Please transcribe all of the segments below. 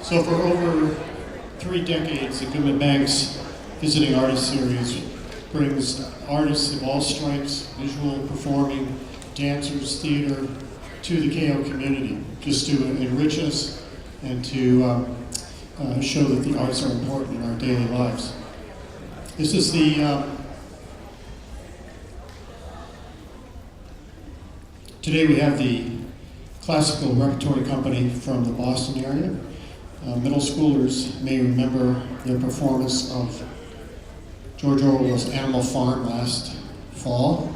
So for over 3 decades, the Goodman Banks Visiting Artist Series brings artists of all stripes, visual, performing, dancers, theater, to the KO community, just to enrich us and to show that the arts are important in our daily lives. This is today we have the classical repertory company from the Boston area. Middle schoolers may remember their performance of George Orwell's Animal Farm last fall.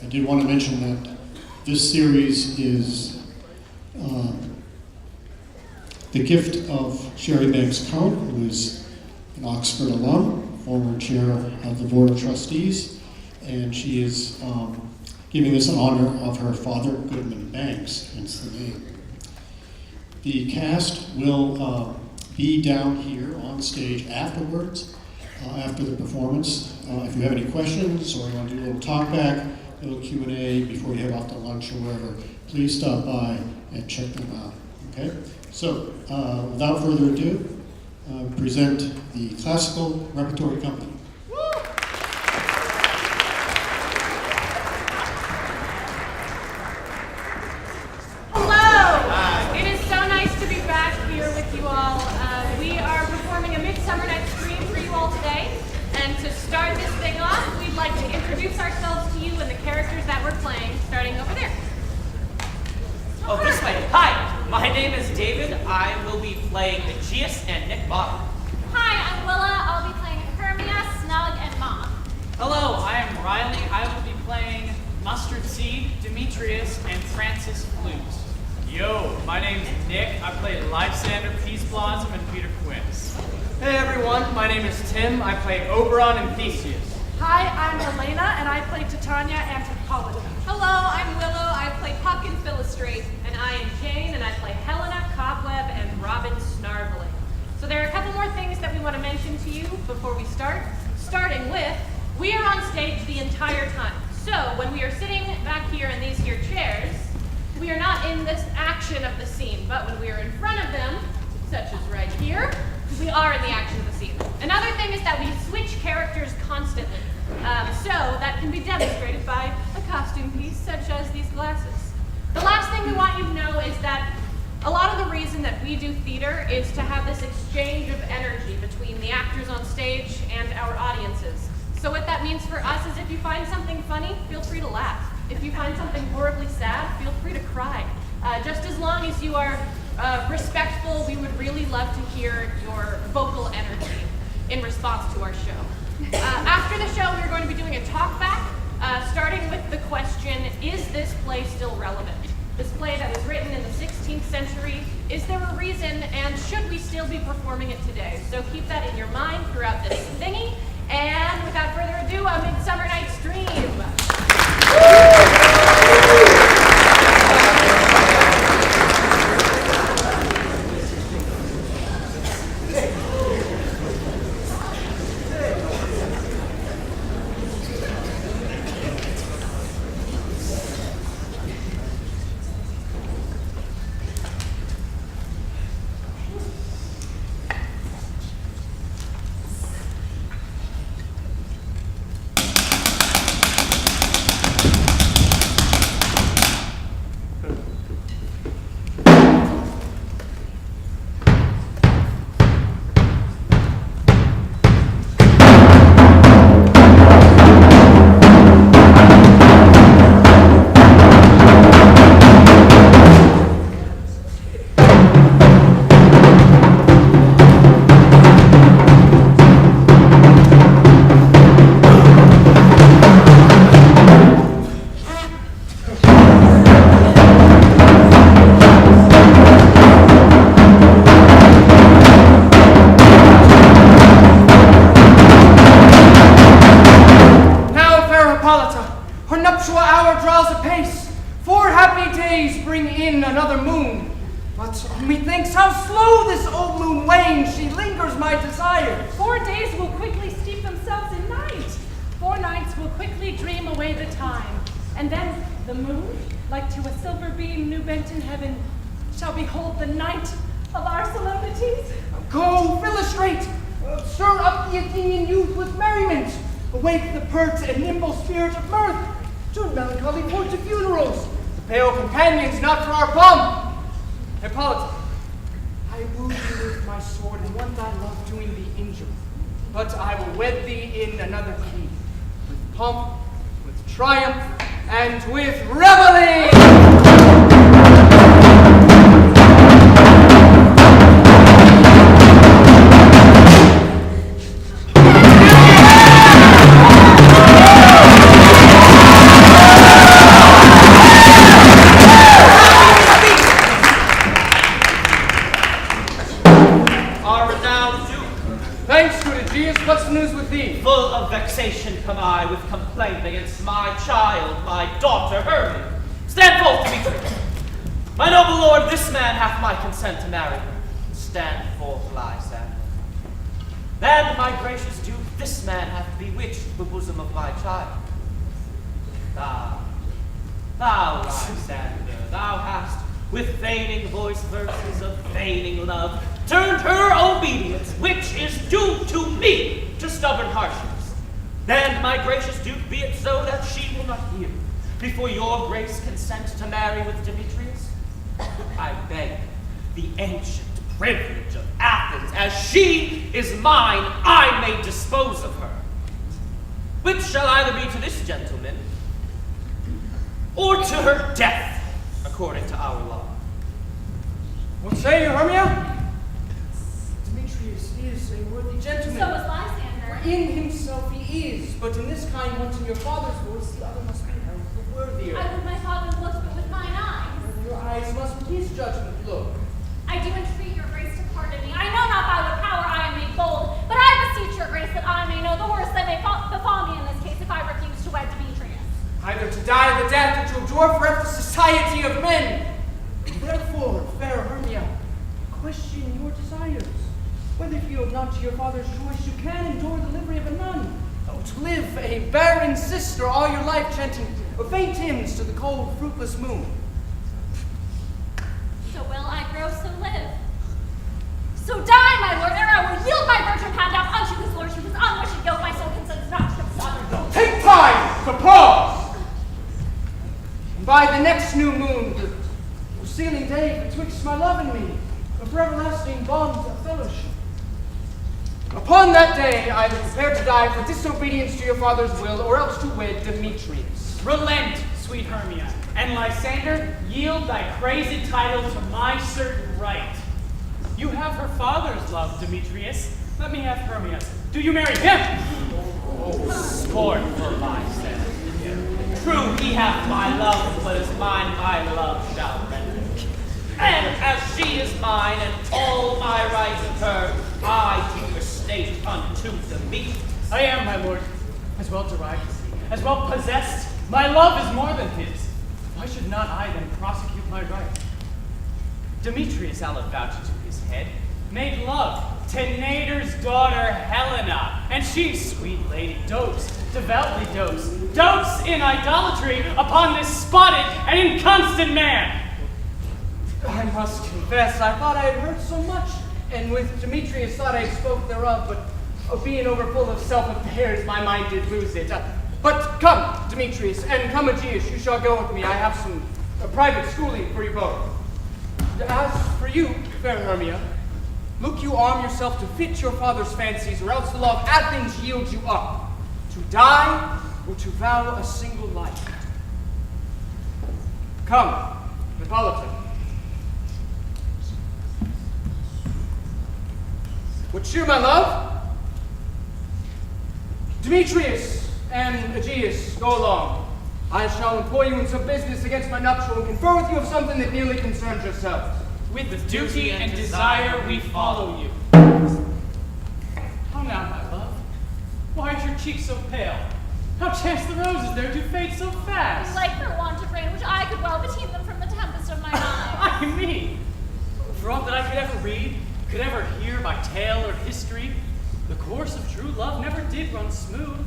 I did want to mention that this series is the gift of Sherry Banks Cohn, who is an Oxford alum, former chair of the Board of Trustees, and she is giving this in honor of her father, Goodman Banks, hence the name. The cast will be down here on stage afterwards, after the performance. If you have any questions or you want to do a little talk back, a little Q&A before you head off to lunch or wherever, please stop by and check them out. Okay? So, without further ado, present the Classical Repertory Company. Hello! It is so nice to be back here with you all. We are performing a Midsummer Night's Dream for you all today. And to start this thing off, we'd like to introduce ourselves to you and the characters that we're playing, starting over there. Oh, this way. Hi, my name is David. I will be playing Aegeus and Nick Bottom. Hi, I'm Willa. I'll be playing Hermia, Snug, and Mom. Hello, I am Riley. I will be playing Mustard Seed, Demetrius, and Francis Flute. Yo, my name's Nick. I played Lysander, Peace Blossom, and Peter Quince. Hey everyone, my name is Tim. I play Oberon and Theseus. Hi, I'm Elena, and I play Titania and Hippolyta. Hello, I'm Willow. I play Puck and Philostrate. And I am Jane, and I play Helena, Cobweb, and Robin Snarveling. So there are a couple more things that we want to mention to you before we start. Starting with, we are on stage the entire time. So when we are sitting back here in these here chairs, we are not in this action of the scene, but when we are in front of them, such as right here, we are in the action of the scene. Another thing is that we switch characters constantly. So that can be demonstrated by a costume piece such as these glasses. The last thing we want you to know is that a lot of the reason that we do theater is to have this exchange of energy between the actors on stage and our audiences. So what that means for us is if you find something funny, feel free to laugh. If you find something horribly sad, feel free to cry. Just as long as you are respectful, we would really love to hear your vocal energy in response to our show. After the show, we're going to be doing a talk back, starting with the question, is this play still relevant? This play that was written in the 16th century, is there a reason, and should we still be performing it today? So keep that in your mind throughout this thingy, and without further ado, a Midsummer Night's Dream. Methinks how slow this old moon wanes, she lingers my desire. 4 days will quickly steep themselves in night. 4 nights will quickly dream away the time, and then the moon, like to a silver beam new bent in heaven, shall behold the night of our solemnities. Go, Philostrate! Stir up the Athenian youth with merriment. Awake the pert and nimble spirit of mirth. Turn melancholy port to funerals. The pale companions not for our pomp. Hippolyta, I woo thee with my sword and want thy love doing thee injury. But I will wed thee in another key, with pomp, with triumph, and with revelry! Come I with complaint against my child, my daughter Hermia. Stand forth, Demetrius. My noble lord, this man hath my consent to marry her. Stand forth, Lysander. And my gracious duke, this man hath bewitched the bosom of my child. Thou, Lysander, thou hast, with feigning voice verses of feigning love, turned her obedience, which is due to me, to stubborn harshness. Then, my gracious duke, be it so that she will not hear, before your grace consent to marry with Demetrius, I beg the ancient privilege of Athens, as she is mine, I may dispose of her. Which shall either be to this gentleman, or to her death, according to our law. What say you, Hermia? Demetrius is a worthy gentleman. So is Lysander. In himself he is, but in this kind once in your father's voice, the other must be held the worthier. I would my father look, but with mine eyes. Your eyes must with his judgment look. I do entreat your grace to pardon me. I know not by what power I am made bold, but I beseech your grace that I may know the worst that may befall me in this case if I refuse to wed Demetrius. Either to die the death or to abjure forever the society of men. Therefore, fair Hermia, question your desires. Whether you yield not to your father's choice, you can endure the livery of a nun. Oh, to live a barren sister all your life, chanting faint hymns to the cold, fruitless moon. So will I grow, so live. So die, my lord, ere I will yield my virgin hand up unto his lordship, his unwished yoke, my soul consents not to accept. Take time to pause! And by the next new moon, the sealing day betwixt my love and me, of everlasting bonds of fellowship. Upon that day, I will prepare to die for disobedience to your father's will, or else to wed Demetrius. Relent, sweet Hermia, and Lysander, yield thy praised title to my certain right. You have her father's love, Demetrius. Let me have Hermia's. Do you marry him? Oh, scornful Lysander. True, he hath my love, but as mine my love shall render. And as she is mine, and all my rights of her, I do estate unto Demetrius. I am, my lord, as well derived, as well possessed. My love is more than his. Why should not I then prosecute my right? Demetrius, I'll avouch to his head, made love to Nader's daughter Helena, and she, sweet lady, dotes, devoutly dotes in idolatry upon this spotted and inconstant man. I must confess, I thought I had heard so much, and with Demetrius thought I spoke thereof, but being overfull of self-affairs, my mind did lose it. But come, Demetrius, and come, Aegeus, you shall go with me. I have some private schooling for you both. As for you, fair Hermia, look you arm yourself to fit your father's fancies, or else the law of Athens yields you up, to die or to vow a single life. Come, Hippolyta. Would cheer my love? Demetrius and Aegeus, go along. I shall employ you in some business against my nuptial and confer with you of something that nearly concerns yourselves. With duty and desire we follow you. How now, my love? Why is your cheek so pale? How chance the roses there do fade so fast? Like for want of rain, which I could well beteem them from the tempest of my mind. I mean, for aught that I could ever read, could ever hear by tale or history, the course of true love never did run smooth.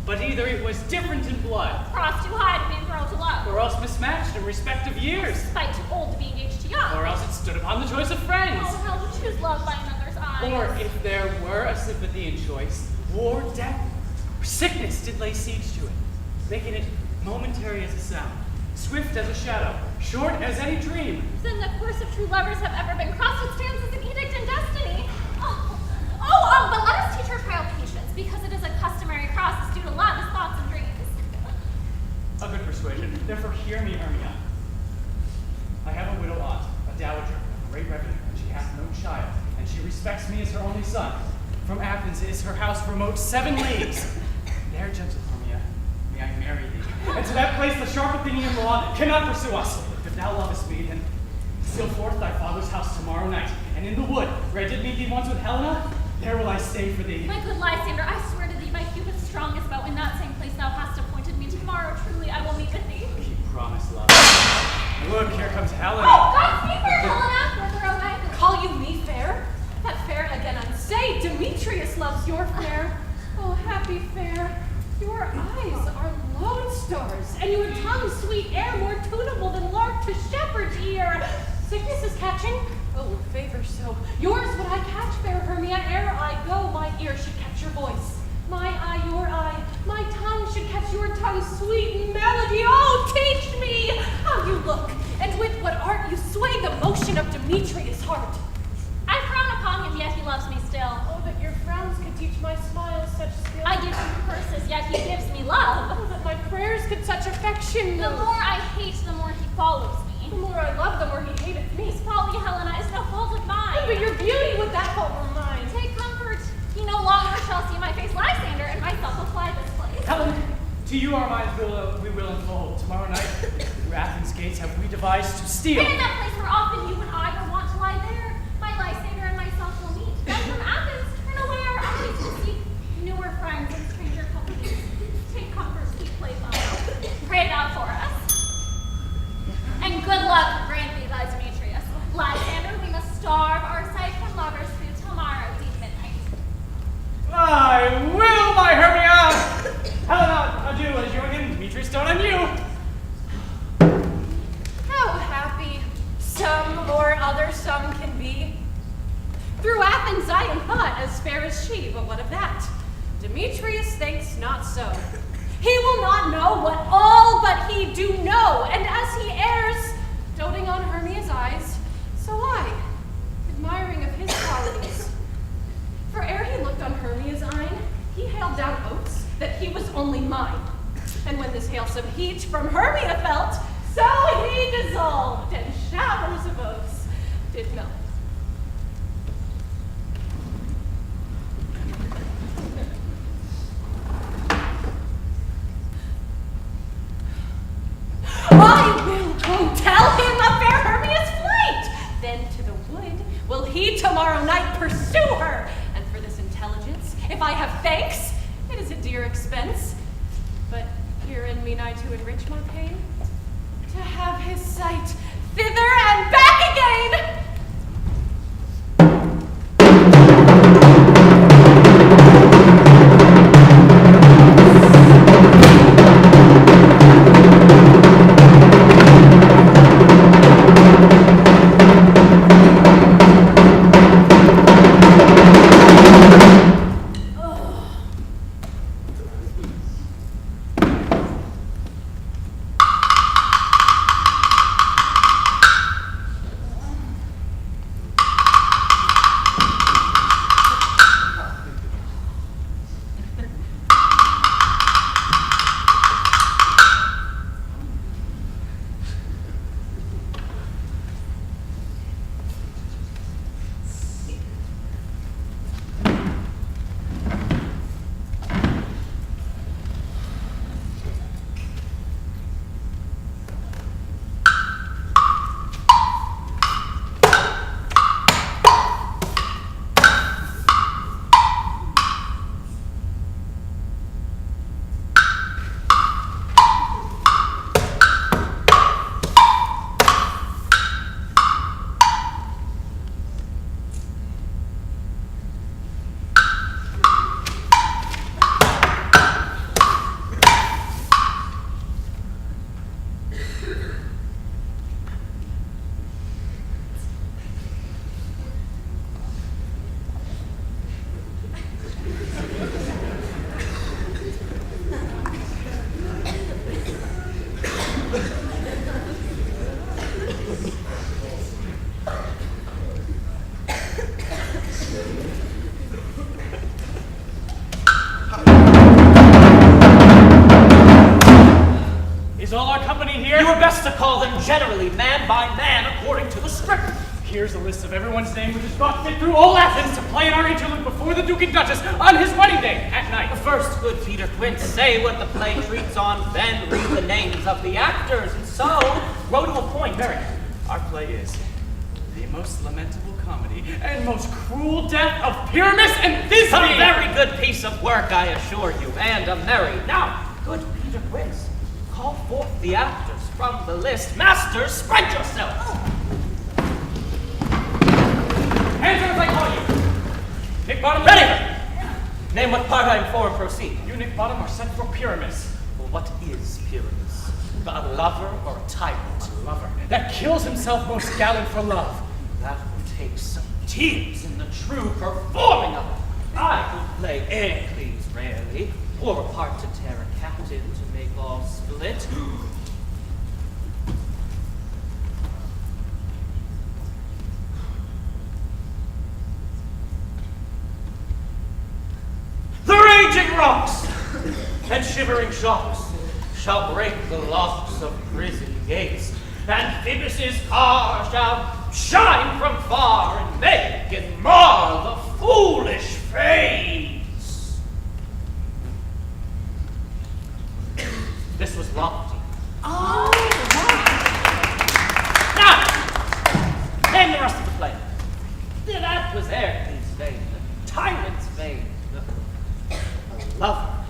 But either it was different in blood, Crossed too high to be thrown to love. or else mismatched in respect of years, Despite too old to be engaged to young. or else it stood upon the choice of friends. Oh, how to choose love by another's eyes. Or if there were a sympathy in choice, war, death, or sickness did lay siege to it, making it momentary as a sound, swift as a shadow, short as any dream. Then the course of true lovers have ever been crossed. It stands as an edict in destiny. But let us teach our child patience, because it is a customary process due to love, his thoughts and dreams. A good persuasion. Therefore, hear me, Hermia. I have a widow aunt, a dowager, of great revenue, and she hath no child, and she respects me as her only son. From Athens is her house remote 7 leagues. There, gentle Hermia, may I marry thee. And to that place the sharp Athenian law cannot pursue us. If thou lovest me, then sail forth thy father's house tomorrow night, and in the wood, where I did meet thee once with Helena, there will I stay for thee. My good Lysander, I swear to thee by Cupid's strongest bow, in that same place thou hast appointed me. Tomorrow, truly, I will meet with thee. Keep promise, love. Look, here comes Helena. Oh, Godspeed, fair Helena! Further away. Call you me fair? That fair again unsay. Demetrius loves your fair. Oh, happy fair. Your eyes are lone stars, and your tongue sweet air more tunable than lark to shepherd's ear. Sickness is catching? Oh, favor so. Yours would I catch, fair Hermia, ere I go. My ear should catch your voice. My eye, your eye. My tongue should catch your tongue's sweet melody. Oh, teach me how you look, and with what art you sway the motion of Demetrius' heart. I frown upon him, yet he loves me still. Oh, that your frowns could teach my smiles such skill. I give him curses, yet he gives me love. Oh, that my prayers could such affection The move. more I hate, the more he follows me. The more I love, the more he hateth me. His folly, Helena, is no fault of mine. But your beauty would that fault were mine. Take comfort. He no longer shall see my face. Lysander and myself apply this place. Helen, to you our minds we will unfold. Tomorrow night, through Athens' gates have we devised to steal. And in that place where often you and I were wont to lie there, my Lysander and myself will meet. Then from Athens, turn away our eyes to seek newer friends and stranger companies. Take comfort, sweet playfellow. Pray thou for us. And good luck grant thee thy Demetrius. Lysander, we must starve our sight from lovers' food tomorrow, deep midnight. I will, my Hermia! Helena, adieu, as you and Demetrius don't on you. How happy some or other some can be. Through Athens I am thought as fair as she, but what of that? Demetrius thinks not so. He will not know what all but he do know, and as he errs, doting on Hermia's eyes, so I, admiring of his qualities. For ere he looked on Hermia's eyne, he hailed down oaths that he was only mine. And when this hail some heat from Hermia felt, so he dissolved, and showers of oaths did melt. I will go tell him of fair Hermia's flight. Then to the wood will he tomorrow night pursue her. And for this intelligence, if I have thanks, it is a dear expense. But herein mean I to enrich my pain, to have his sight thither and back again. best to call them generally, man by man, according to the script. Here's a list of everyone's name which is brought fit through all Athens to play in our interlude before the Duke and Duchess on his wedding day at night. First, good Peter Quince, say what the play treats on, then read the names of the actors, and so grow to a point. Mary, our play is the most lamentable comedy and most cruel death of Pyramus and Thisbe. A very good piece of work, I assure you, and a merry. Now, good Peter Quince, call forth the actors from the list. Masters, spread yourselves. Hands up as I call you. Nick Bottom. Ready! Name what part I am for and proceed. You, Nick Bottom, are sent for Pyramus. Well, what is Pyramus? A lover or a tyrant? A lover that kills himself most gallant for love. That will take some tears in the true performing of it. I will play Encles rarely, or a part to tear a captain to make all split. The raging rocks and shivering shocks shall break the locks of prison gates, and Phoebus' car shall shine from far and make and mar the foolish fates. This was lofty. Oh, Now, name the rest of the play. That was Ercles' vein, the tyrant's vein, the lover.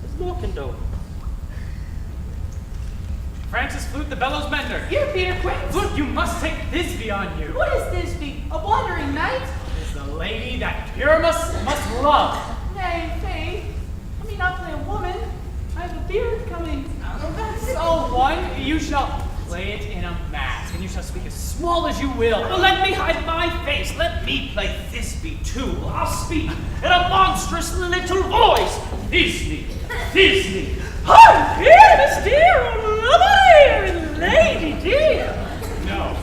There's more condolence. Francis Flute, the bellows mender. Here, Peter Quince. Flute, you must take Thisbe on you. What is this be? A wandering knight? Is the lady that Pyramus must love. Nay, Faye. I mean, I'll play a woman. I have a beard coming. Oh, that's So one, you shall play it in a mask, and you shall speak as small as you will. Well, let me hide my face. Let me play Thisbe too. I'll speak in a monstrous little voice. Thisbe, Thisbe. I'm Pyramus, dear, oh lover, lady dear. No.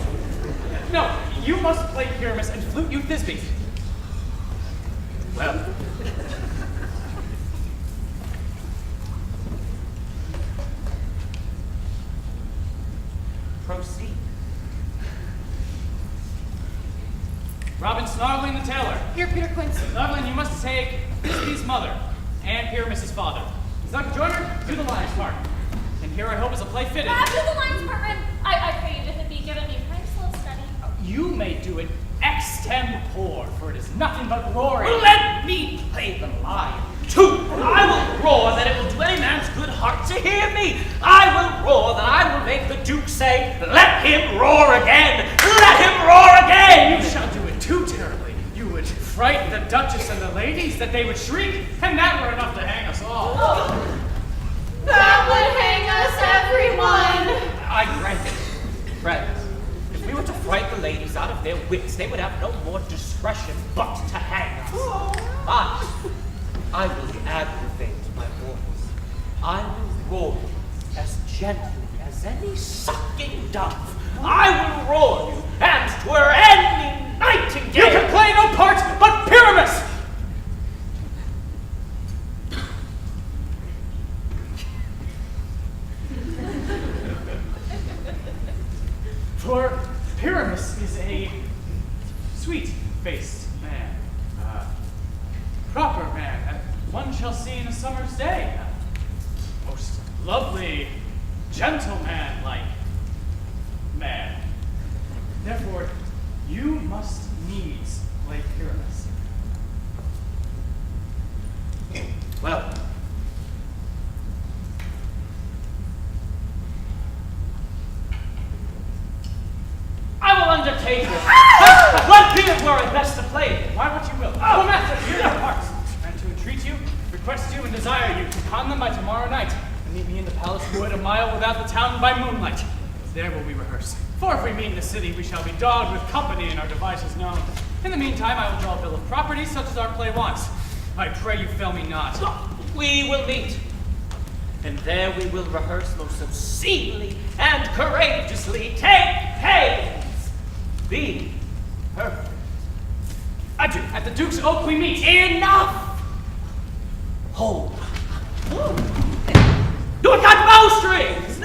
No, you must play Pyramus and Flute you Thisbe. Well, proceed. Robin Snarling the tailor. here, Peter Quince. Snarling, you must take Thisbe's mother and Pyramus's father. Duncan Joyner, do the lion's part. And here I hope is a play fitted. Do the lines, Martin. I pray you, if it be given me, pray slow study. You may do it extempore, for it is nothing but glory. Well, let me play the lion too. I will roar that it will do any man's good heart to hear me. I will roar that I will make the Duke say, let him roar again. Let him roar again. You shall do it too terribly. You would frighten the Duchess and the ladies that they would shriek, and that were enough to hang us all. That would hang us, everyone. I grant it, friends. If we were to frighten the ladies out of their wits, they would have no more discretion but to hang us. But I will aggravate my voice. I will roar as gently as any sucking dove. I will roar you, and 'twere any nightingale. You can play no part but Pyramus! For Pyramus is a sweet-faced man, proper man, that one shall see in a summer's day, most lovely, gentleman-like man. Therefore, you must needs play Pyramus. Well, I will undertake it. What Peter were it best to play it? Why what you will. Oh, master, hear your hearts. And to entreat you, request you, and desire you to con them by tomorrow night, and meet me in the palace wood a mile without the town by moonlight. There will we rehearse. For if we meet in the city, we shall be dogged with company and our devices known. In the meantime, I will draw a bill of properties such as our play wants. I pray you fail me not. We will meet, and there we will rehearse most obscenely and courageously. Take pains. Be perfect. Adieu. At the Duke's Oak we meet. Enough. Hold. Do it got bowstrings.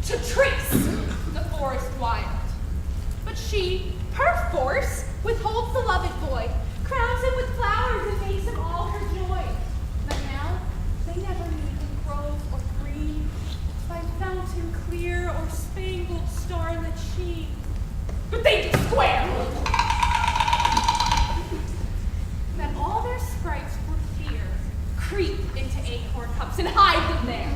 to trace the forest wild. But she, perforce, withholds the loved boy, crowns him with flowers and makes him all her joy. But now they never meet in grove or green, by fountain clear or spangled starlit sheen. But they do square. That all their sprites for fear creep into acorn cups and hide them there.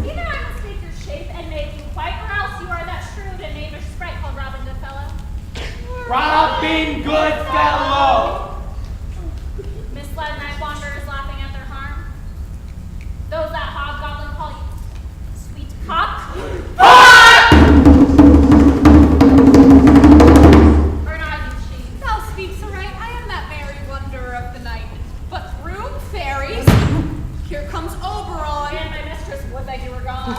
Either I must take your shape and make you white, or else you are that shrewd and knavish sprite called Robin Goodfellow. Robin Goodfellow! Misled night wanderers laughing at their harm. Those that hobgoblin call you sweet cock. Or not you she. Thou speaks aright, I am that merry wanderer of the night. But through fairies, here comes Oberon. And my mistress would that you were gone.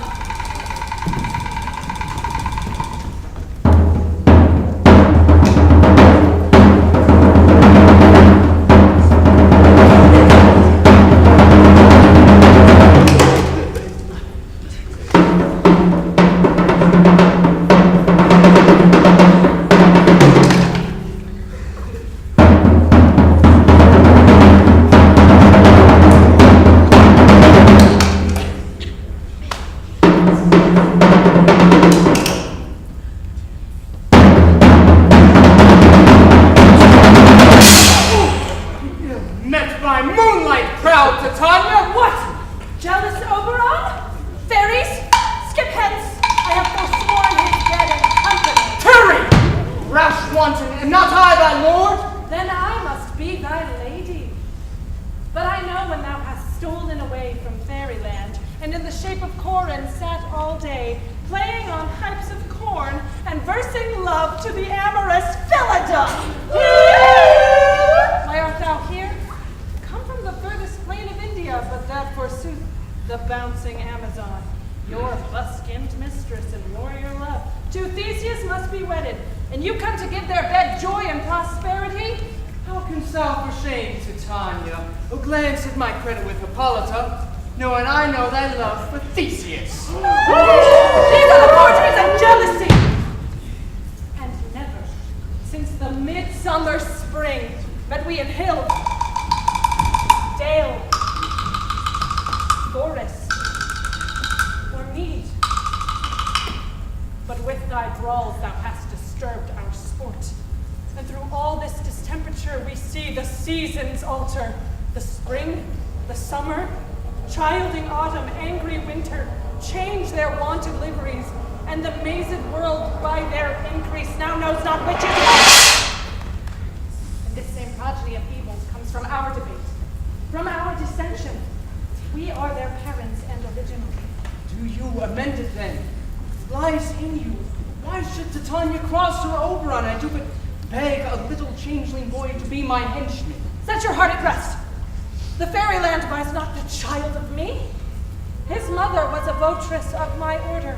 Met by moonlight, proud Titania. What? Jealous Oberon? Fairies, skip hence. I have forsworn his bed and company. Tarry! Rash wanton, and not I thy lord? Then I must be thy lady. But I know when thou hast stolen away from fairyland, and in the shape of Corin sat all day, playing on pipes of corn, and versing love to the amorous Philida. Why art thou here? Come from the furthest plain of India, but that forsooth the bouncing Amazon, your busk-skinned mistress and warrior love. To Theseus must be wedded, and you come to give their bed joy and prosperity? How canst thou for shame, Titania, who glance at my credit with Hippolyta, knowing I know thy love for Theseus? These are the forgeries of jealousy! And never, since the midsummer spring, met we in hill, dale, forest, or mead. But with thy brawls thou hast disturbed our sport. And through all this distemperature we see the seasons alter. The spring, the summer, childing autumn, angry winter, change their wonted liveries, and the mazed world by their increase now knows not which is which. And this same progeny of evils comes from our debate, from our dissension. We are their parents and original. Do you amend it then? Lies in you. Why should Titania cross her Oberon? I do but beg a little changeling boy to be my henchman. Set your heart at rest. The fairyland buys not the child of me. His mother was a votress of my order.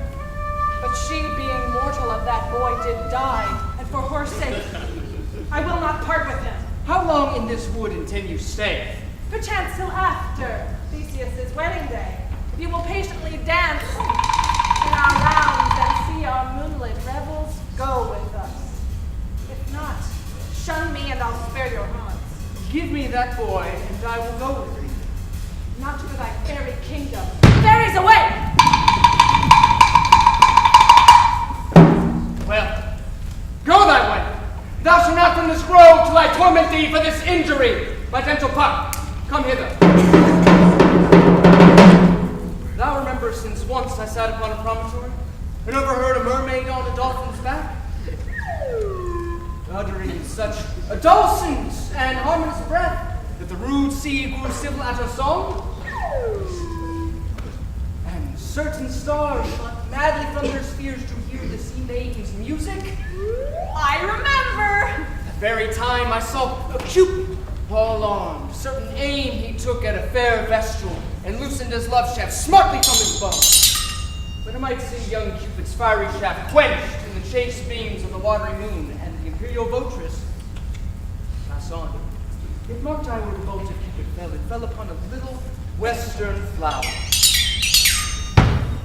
But she, being mortal of that boy, did die, and for her sake, I will not part with him. How long in this wood intend you stay? Perchance till after Theseus' wedding day, if you will patiently dance in our rounds and see our moonlit revels, go with us. If not, shun me and I'll spare your haunts. Give me that boy, and I will go with thee. Not for thy fairy kingdom. Fairies away! Well, go thy way. Thou shalt not from this grove till I torment thee for this injury. My gentle pup, come hither. Thou rememberest since once I sat upon a promontory and overheard a mermaid on a dolphin's back, uttering such a dulcet and harmonious breath that the rude sea grew civil at her song. And certain stars shot madly from their spheres to hear the sea maiden's music. I remember! The very time I saw a Cupid fall on, certain aim he took at a fair vestal, and loosened his love shaft smartly from his bow. But I might see young Cupid's fiery shaft quenched in the chaste beams of the watery moon, and the imperial votress pass on. If marked I were to bolt at Cupid fell, it fell upon a little western flower.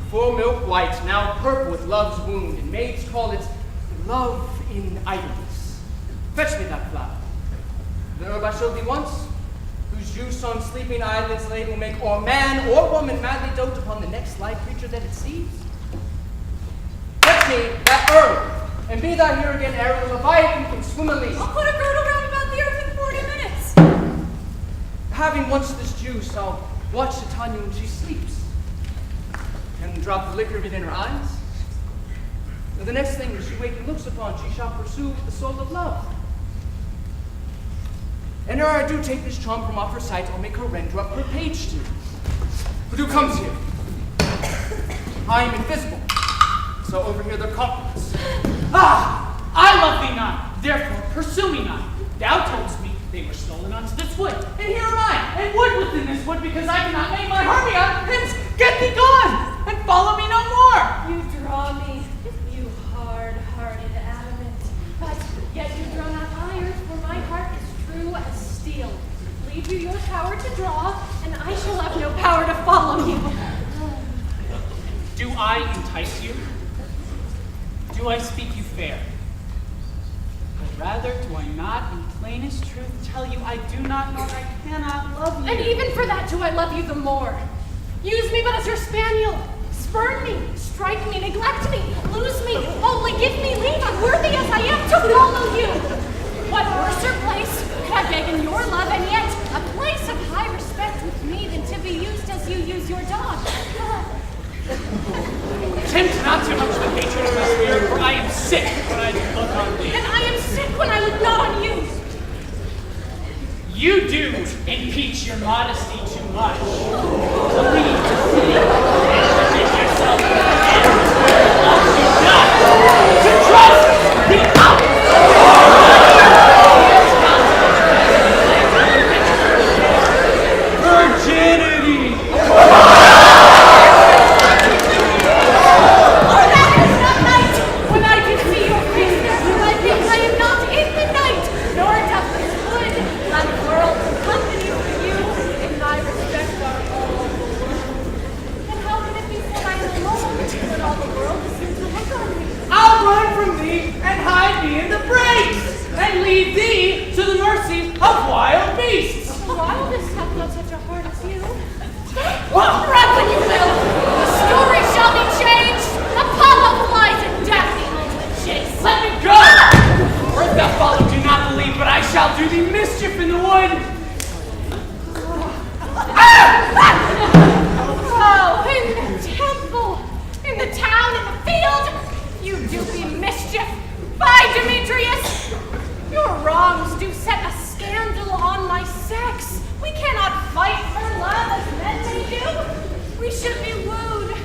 full milk white, now purple with love's wound, and maids call it love in idleness. Fetch me that flower. The herb I showed thee once, whose juice on sleeping eyelids laid will make or man or woman madly dote upon the next live creature that it sees. Fetch me that herb, and be thou here again ere the Leviathan can swim a league. I'll put a girdle round about the earth in 40 minutes. Having once this juice, I'll watch Titania when she sleeps, and drop the liquor of it in her eyes. The next thing she waking looks upon, she shall pursue with the soul of love. And ere I do take this charm from off her sight, I'll make her render up her page to me. But who comes here? I am invisible, so overhear their compliments. Ah! I love thee not, therefore pursue me not. Thou toldst me they were stolen unto this wood, and here am I, and wood within this wood, because I cannot make my Hermia, hence get thee gone, and follow me no more. You draw me, you hard-hearted adamant, but yet you draw not iron, for my heart is true as steel. Leave you your power to draw, and I shall have no power to follow you. Do I entice you? Do I speak you fair? But rather do I not in plainest truth tell you I do not know I cannot love you. And even for that do I love you the more. Use me but as your spaniel. Spurn me, strike me, neglect me, lose me, only give me leave, unworthy as I am, to follow you. What worser place could I beg in your love, and yet a place of high respect with me than to be used as you use your dog? Tempt not too much the hatred of my spirit, for I am sick when I look on thee. And I am sick when I look not on you. You do impeach your modesty too much. Believe to see and make yourself love you not to trust the out. Virginity. Leave thee to the mercy of wild beasts. The wildest hath not such a heart as you. Run when you will. The story shall be changed. Apollo flies and Daphne holds the chase. Let me go! Or if thou follow, do not believe, but I shall do thee mischief in the wood. Oh, in the temple, in the town, in the field, you do me mischief. By Demetrius! Your wrongs do set a scandal on my sex. We cannot fight for love as men may do. We should be wooed,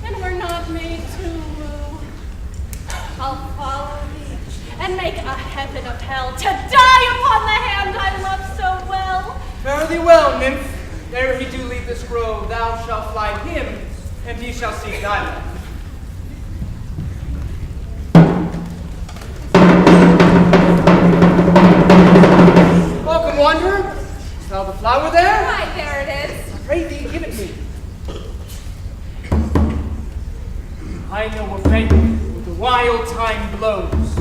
and we're not made to woo. I'll follow thee, and make a heaven of hell to die upon the hand I love so well. Fare thee well, nymph. Ere he do leave this grove, thou shalt fly him, and he shall seek thy love. Welcome, wanderer. Smell the flower there? Why, there it is. Pray thee, give it me. I know a venue where the wild time blows.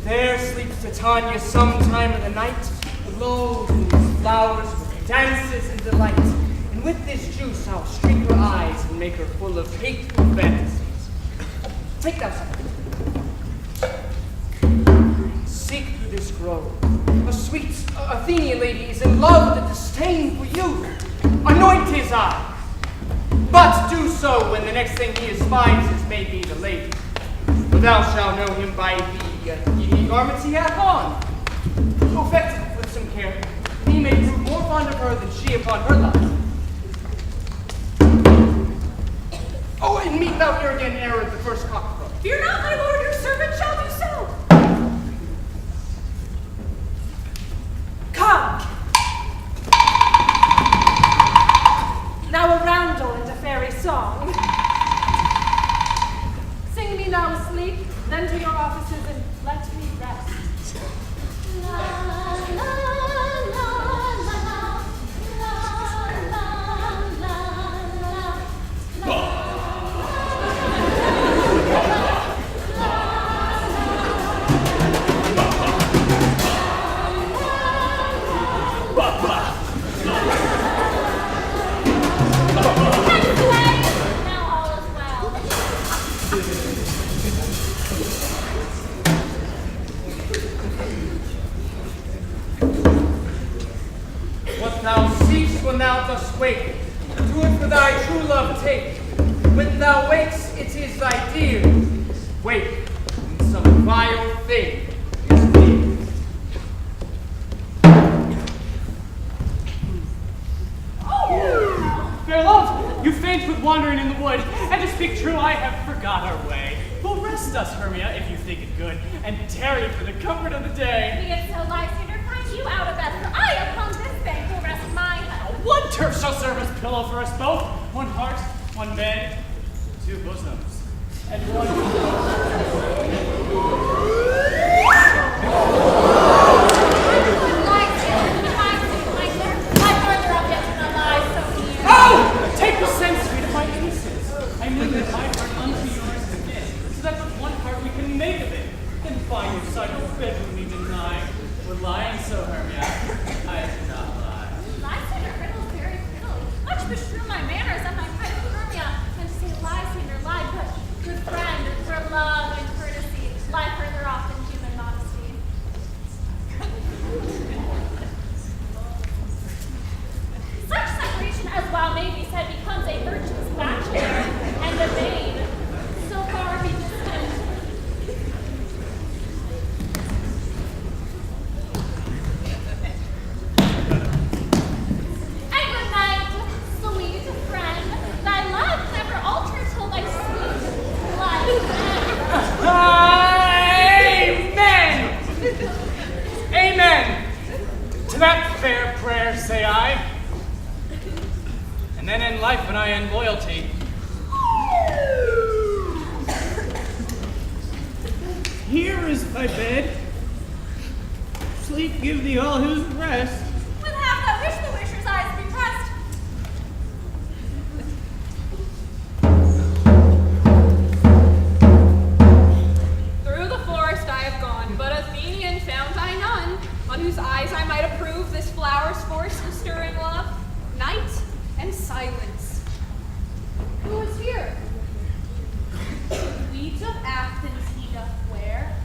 There sleeps Titania some time of the night, lulled in these flowers with dances and delight. And with this juice I'll streak her eyes and make her full of hateful fantasies. Take thou some. Seek through this grove. A sweet Athenian lady is in love with a disdain for you. Anoint his eye. But do so when the next thing he espies is maybe the lady. For thou shalt know him by the evening garments he hath on. Perfect it with some care, and he may prove more fond of her than she upon her life. Oh, and meet thou here again ere the first cock crow. Fear not, my lord, your servant shall do so. Come. Now a roundel and a fairy song. Sing me now asleep, then to your offices and let me rest. La, la, la, la, la, la, la, la, la. shall take. When thou wakes, it is thy dear. Wake, and some vile thing is near. Fair love, you faint with wandering in the wood, and to speak true, I have forgot our way. Well, rest us, Hermia, if you think it good, and tarry for the comfort of the day. Be it so, Lysander, find you out a bed, for I upon this bank will rest mine. One turf shall serve as pillow for us both, one heart, one bed, two bosoms, and one... Oh! Take the sense, sweet, of my innocence. I mean that my heart unto yours again, so that but one heart we can make of it. And by your side, no bedroom we deny. We're lying so, Hermia. I do not lie. Lysander riddles very prettily. Much beshrew my manners and my pride of Hermia, and say Lysander lied, but good friend, for love and courtesy, lie further off than human modesty. Such separation as well may be said becomes a virtuous bachelor and a maid. So far be distant. And good night, sweet friend. Thy love never alters till thy sweet life Amen! Amen! To that fair prayer say I. And then in life when I end loyalty. Here is thy bed. Sleep give thee all whose rest. Would have thou wish the wisher's eyes be pressed. Through the forest I have gone, but Athenian found I none, on whose eyes I might approve this flower's force and stirring love, night and silence. Who is here? Weeds of Athens he doth wear.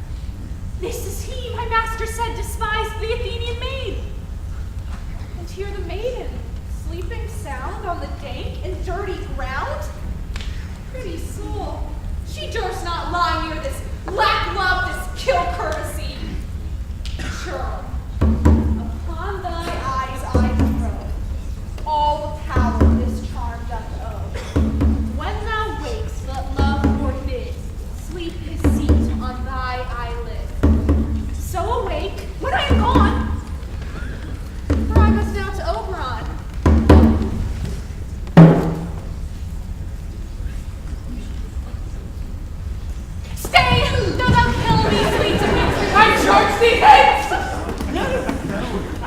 This is he, my master said, despised the Athenian maid. And here the maiden, sleeping sound on the dank and dirty ground. Pretty soul, she durst not lie near this lack love, this kill courtesy. Sure, upon thy eyes I throw all the power this charm doth owe. When thou wakes, let love forbid sleep his seat on thy eyelid. So awake when I am gone, for I must now to Oberon. Stay! Do not kill me, sweet Demetrius! I charge thee hence!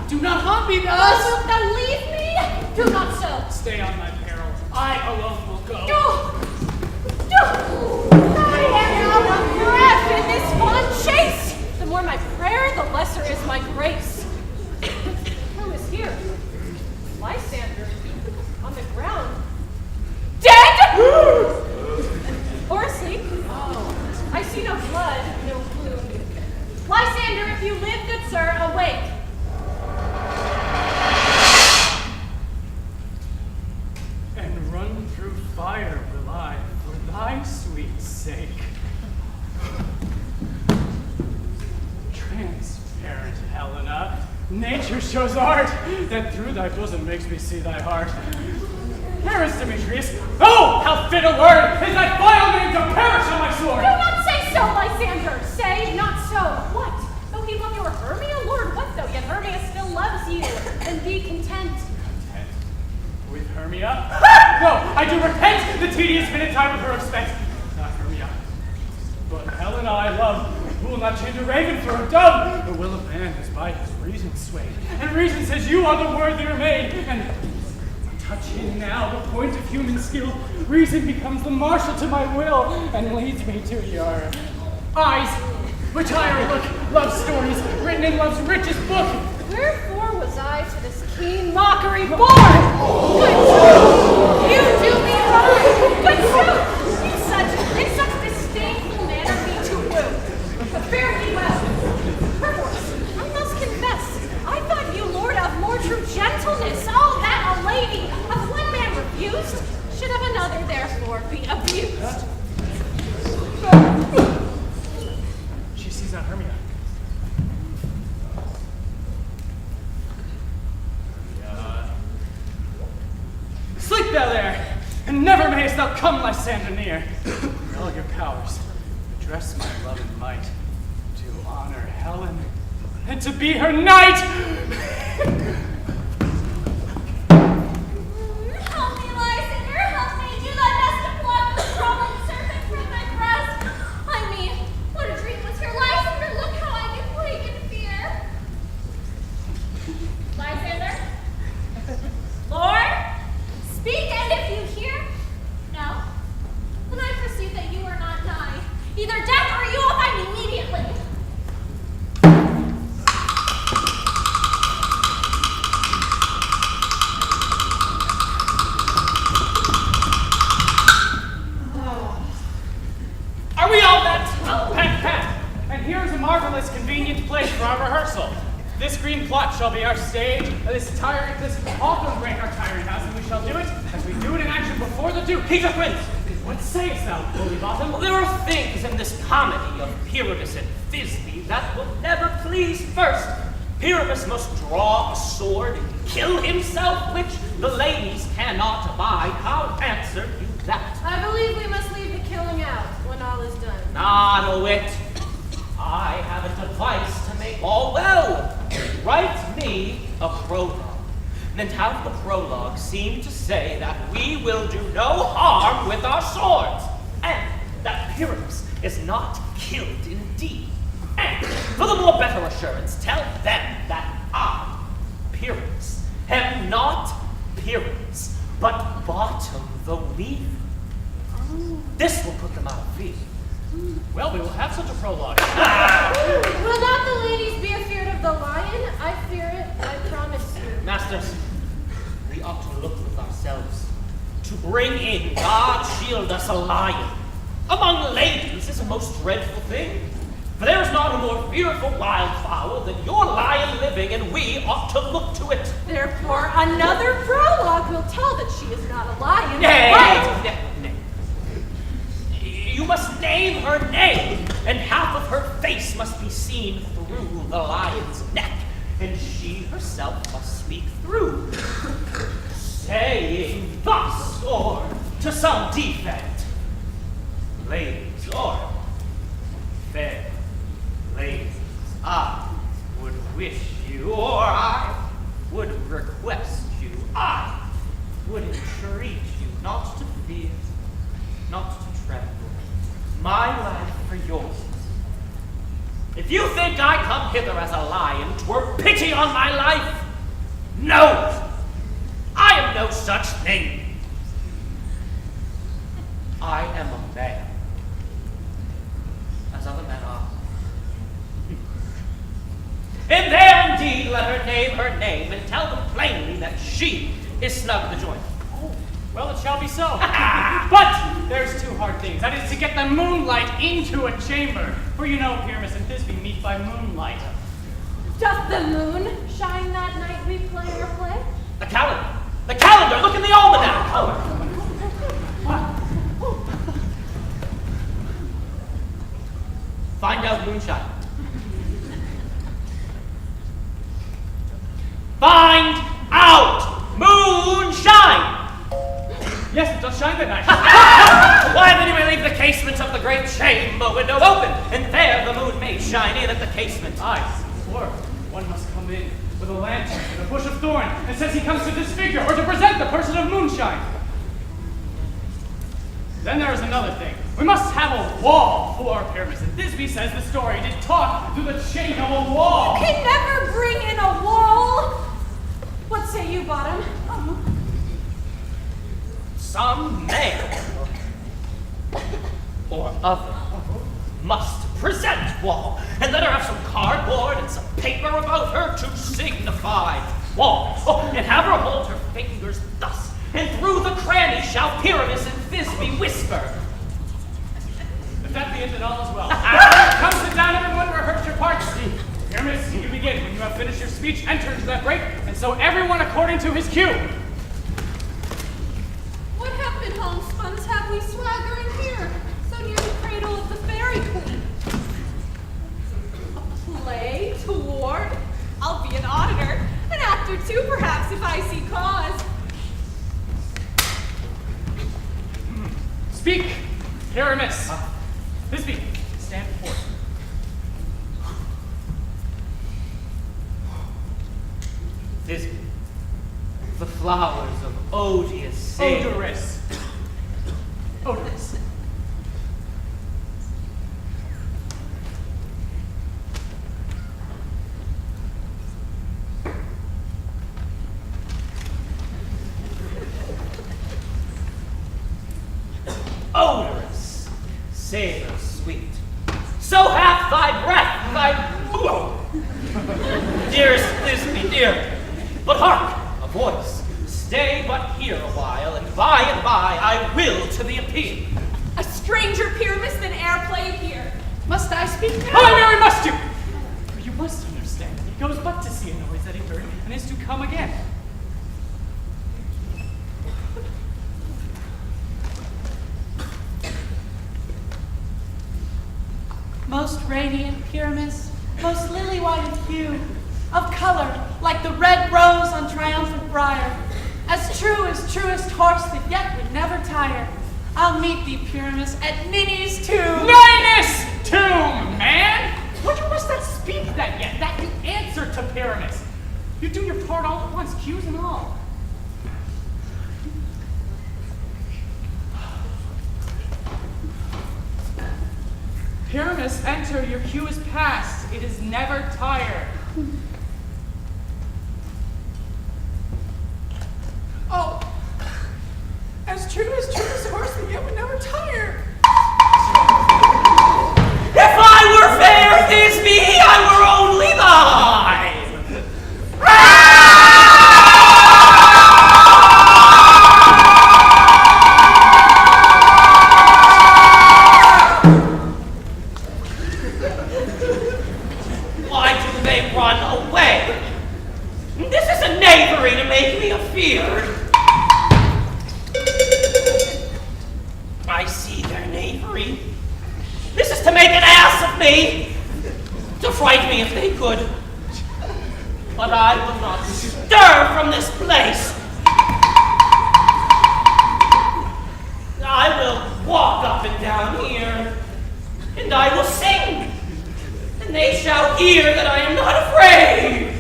Do not haunt me thus! Wilt thou leave me? Do not so. Stay on my peril. I alone will go. I am out of breath in this fond chase. The more my prayer, the lesser is my grace. Who is here? Lysander, on the ground. Dead? Or asleep? Oh, I see no blood, no wound. Lysander, if you live, good sir, awake. And run through fire will I, for thy sweet sake. Transparent Helena, nature shows art, that through thy bosom makes me see thy heart. Where is Demetrius? Oh, how fit a word is that vile name to perish on my sword! Do not say so, Lysander. Say not so. What? Though he love your Hermia, Lord, what though? Yet Hermia still loves you, and be content. Content with Hermia? No, I do repent the tedious minute time of her expense. Not Hermia, but Helena I love, who will not change a raven for a dove, but will a man is by his reason swayed. And reason says you are the worthier maid, and touching now the point of human skill, reason becomes the marshal to my will, and leads me to your eyes, which higher look love stories written in love's richest book. Wherefore was I to this keen mockery born? Good truth, you do me wrong. Good truth, in such disdainful manner me to woo. But fare thee well. Perforce, I must confess, I thought you, Lord, of more true gentleness. All that a lady of one man refused should of another therefore be abused. She sees Aunt Hermia. Sleep thou there, and never mayest thou come Lysander near. In all your powers, address my love and might to honor Helen and to be her knight. Help me, Lysander, help me. Do thy best to pluck the crawling serpent from my breast. I mean, what a dream was here, Lysander. Look how I can quake in fear. Lysander? Lord? Speak, and if you hear, no, then I perceive that you are not nigh. Either death or you will find me immediately. Are we all met? Pat, pat. And here is a marvelous, convenient place for our rehearsal. This green plot shall be our stage. This often break our tiring house, and we shall do it as we do it in action before the Duke. Peter Quince, What sayest thou, Bully Bottom? there are things in this comedy of Pyramus and Thisbe that will never please. First, Pyramus must draw a sword and kill himself, which the ladies cannot abide. How answer you that? I believe we must leave the killing out when all is done. Not a whit. I have a device to make all well. Write me a prologue, and have the prologue seem to say that we will do no harm with our swords, and that Pyramus is not killed indeed. And for the more better assurance, tell them that I, Pyramus, am not Pyramus, but Bottom the Weaver. This will put them out of fear. Well, we will have such a prologue. Will not the ladies be afeard of the lion? I fear it, I promise you. Masters, we ought to look with ourselves. To bring in, God shield us, a lion among ladies is a most dreadful thing. For there is not a more fearful wildfowl than your lion living, and we ought to look to it. Therefore, another prologue will tell that she is not a lion. Nay, but- nay. You must name her name, and half of her face must be seen through the lion's neck, and she herself must speak through, saying thus, or to some defect, ladies, or fair ladies, I would wish you, or I would request you, I would entreat you not to fear, not to tremble. My life for yours. If you think I come hither as a lion, 'twere pity on my life. No, I am no such thing. I am a man, as other men are. And there indeed let her name, and tell them plainly that she is snug the joint. Well, it shall be so. But there's two hard things. That is to get the moonlight into a chamber. For you know Pyramus and Thisbe meet by moonlight. Doth the moon shine that night we play our play? The calendar, look in the almanac. Find out moonshine. Find out moonshine! Yes, it does shine that night. Why, then you may leave the casement of the great chamber window open, and there the moon may shine in at the casement. Aye, or one must come in with a lantern and a bush of thorn, and says he comes to disfigure or to present the person of moonshine. Then there is another thing. We must have a wall for Pyramus, and Thisbe says the story did talk through the chain of a wall. Can never bring in a wall. What say you, Bottom? Some man or other must present wall, and let her have some cardboard and some paper about her to signify wall. Oh, and have her hold her fingers thus, and through the cranny shall Pyramus and Thisbe whisper. If that be it, then all is well. Come sit down, everyone, rehearse your parts. Pyramus, you begin. When you have finished your speech, enter into that break, and so everyone according to his cue. What happened, homespuns? Have we Speak, Pyramus. Thisbe, stand forth. Thisbe, the flowers of odious savour. Odorous. Odorous. Odorous, savour sweet. So hath thy breath, dearest Thisbe, dear. But hark, a voice. Stay but here a while, and by I will to thee appeal. A stranger Pyramus than e'er played here. Must I speak now? Oh, Mary, must you? For you must understand, he goes but to see a noise that he heard, and is to come again. Most radiant Pyramus, most lily-white of hue, of color like the red rose on triumphant briar, as truest horse that yet would never tire. I'll meet thee, Pyramus, at Ninny's tomb. Ninny's tomb, man! Well, you must not speak that yet. That you answer to Pyramus. You do your part all at once, cues and all. Pyramus, enter, your cue is past. It is never tired. Oh, as true as horse that yet would never tire. If I were fair, Thisbe, I were only thine. Why do they run away? This is a knavery to make me afeard. I see their knavery. This is to make an ass of me, to fright me if they could. But I will not stir from this place. I will walk up and down here, and I will sing, and they shall hear that I am not afraid.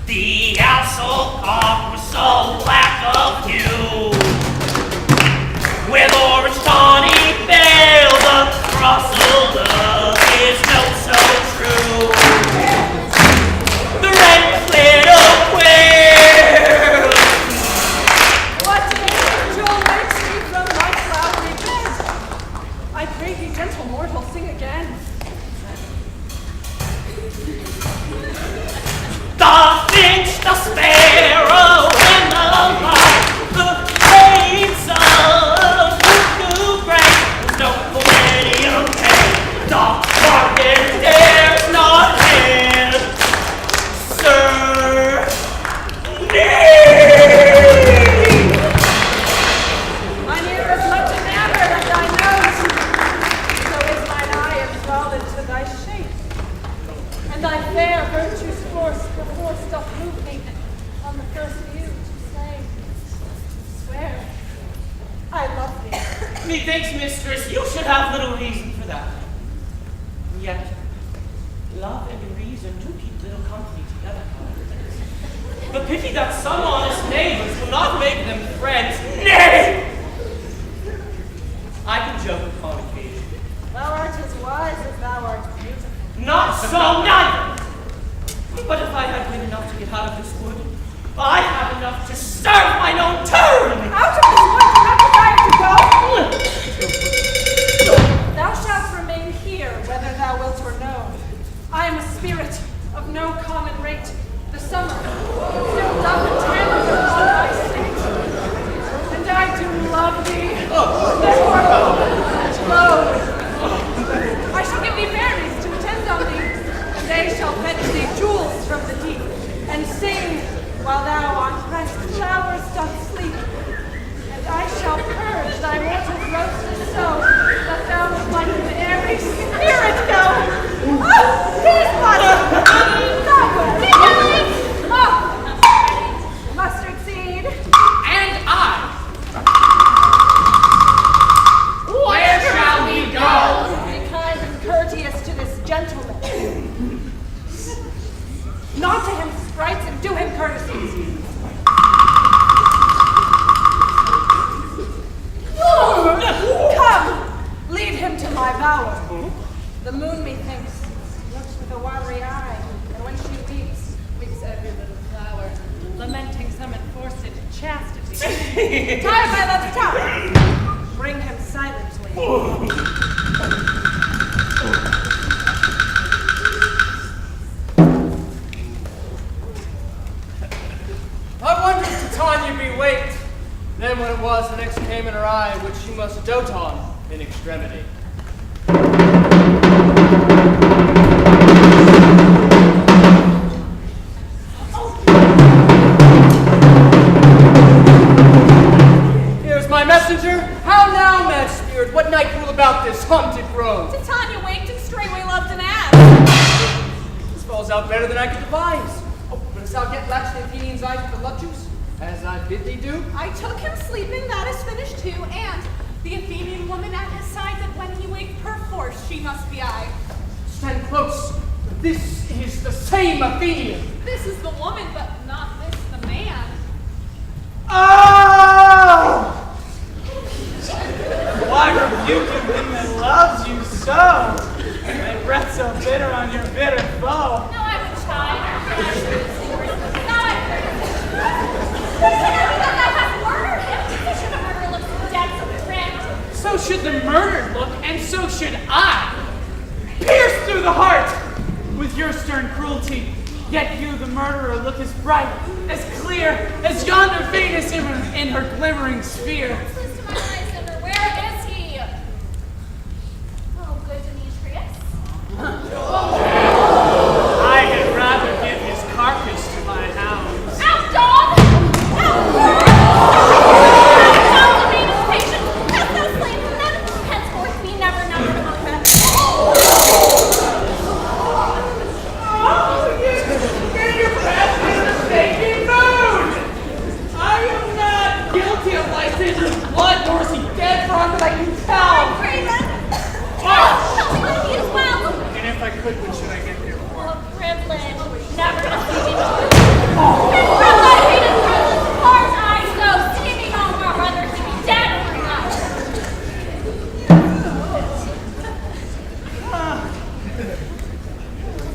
The ousel cock was so black of hue, with orange tawny veils across the love is not so true. The red little quail. What angel wakes me from my cloudy bed? I pray thee, gentle mortal, sing again. The finch, the sparrow, and the lark, the maids of cuckoo gray, no millennium pay. The market dares not answer. Nay! Mine ear is much enamored of thy nose, so is mine eye enthralled into thy shape. And thy fair virtue's force before doth move me on the first view to say, swear, I love thee. Methinks, mistress, you should have little reason for that. And yet, love and reason do keep little company together. But pity that some honest neighbors will not make them friends. Nay! I can joke upon occasion. Thou art as wise as thou art beautiful. Not so, neither! But if I had wit enough to get out of this wood, I have enough to serve mine own turn! Out of this wood, do not desire to go! Thou shalt remain here, whether thou wilt or no. I am a spirit of no common rate. The summer still doth attend upon thy state. And I do love thee. Therefore, lo, I shall give thee berries to attend on thee, and they shall fetch thee jewels from the deep, and sing while thou on rest flowers doth sleep. Tie my love's tie. Bring him silently. I wondered to Tanya be waked. Then when it was, the next came in her eye, which she must dote on in extremity. Here's my messenger. How now, mad spirit? What night rule about this haunted grove? Titania waked and straightway loved an ass. This falls out better than I could devise. Oh, but as thou get latched the Athenian's eyes with the love juice, as I bid thee do. I took him sleeping, that is finished too, and the Athenian woman at his side, that when he waked perforce she must be I. Stand close. This is the same Athenian. This is the woman, but not this the man. Oh! Why rebuke him that loves you so? And breath so bitter on your bitter foe. No, I would chide. So should the murdered look, and so should I. Pierced through the heart with your stern cruelty. Yet you, the murderer, look as bright, as clear, as yonder Venus in her glimmering sphere. Listen to my Lysander. Where is he? Oh, good Demetrius. I had rather give his carcass to my hounds. Out, dog! Out! Out, Venus patient! Hast thou slain him then? Henceforth be never numbered among them. I am not guilty of Lysander's blood, nor is he dead for aught that I can tell. Craven! Oh, tell me when he is well! And if I could, when should I get there? Oh, privilege! Never to see me more. And from thy hated presence, hard eyes go, see me no more, rather to be dead for us.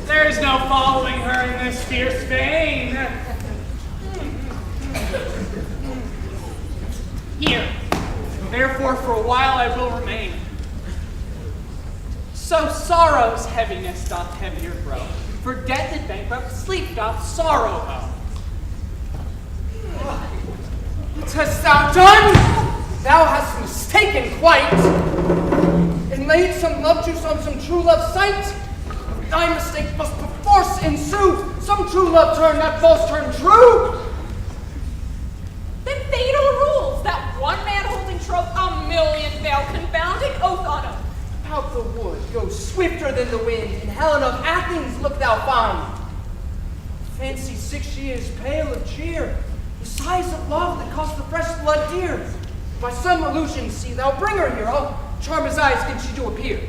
There is no following her in this fierce vein. Here, therefore, for a while I will remain. So sorrow's heaviness doth heavier grow, for death and bankrupt sleep doth sorrow owe. What hast thou done? Thou hast mistaken quite, and laid some love juice on some true love sight. Thy mistake must perforce ensue. Some true love turn, that false turn true. Then fatal rules that one man holding troth, a million veil confounding oath on him. Out the wood, go swifter than the wind. In Helen of Athens look thou find. Fancy 6 years, pale of cheer, the sighs of love that cost the fresh blood dear. By some illusion, see thou bring her here. I'll charm his eyes, can she do appear.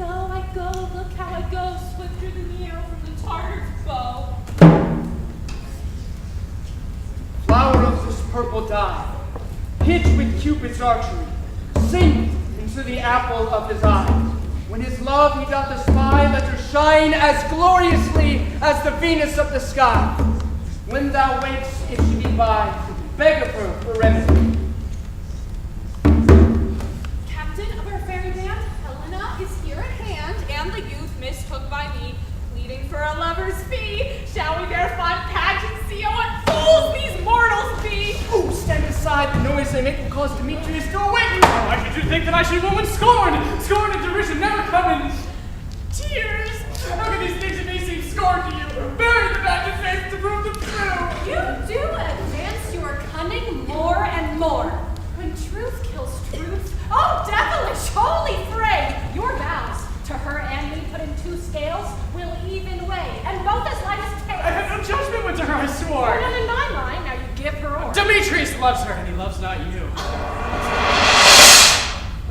I go, look how I go, swifter than the arrow from the Tartar's bow. Flower of this purple dye, pitch with Cupid's archery, sink into the apple of his eye. When his love he doth espy, let her shine as gloriously as the Venus of the sky. When thou wakes, if she be by, beg of her for remedy. Captain of our fairy band, Helena is here at hand, and the youth mistook by me, pleading for a lover's fee. Shall we their fond pageant see? Oh, what fools these mortals be! Oh, stand aside, the noise they make will cause Demetrius to awaken. Why should you think that I should woman scorn? Scorn and derision never come in tears. How can these things that may seem scorn to you? Bury the magic face to prove them true. You do advance your cunning more and more. When truth kills truth, oh devilish holy fray! Your vows to her and me put in two scales will even weigh, and both as light as tails. I had no judgment went to her, I swore. None in my mind, now you give her orders. Demetrius loves her, and he loves not you.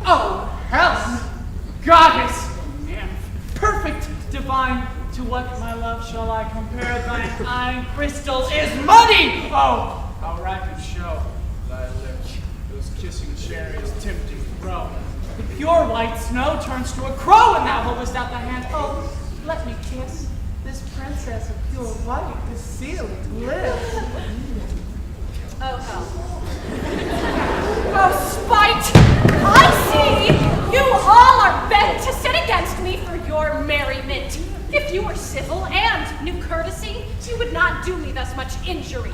Oh, Helen, goddess, man, perfect, divine, to what my love shall I compare? Thine eye crystal is muddy! Oh, how ripe and show thy lips, those kissing cherries tempting grow. The pure white snow turns to a crow when thou holdest out thy hand. Oh, let me kiss this princess of pure white, this sealed lips. do me thus much injury?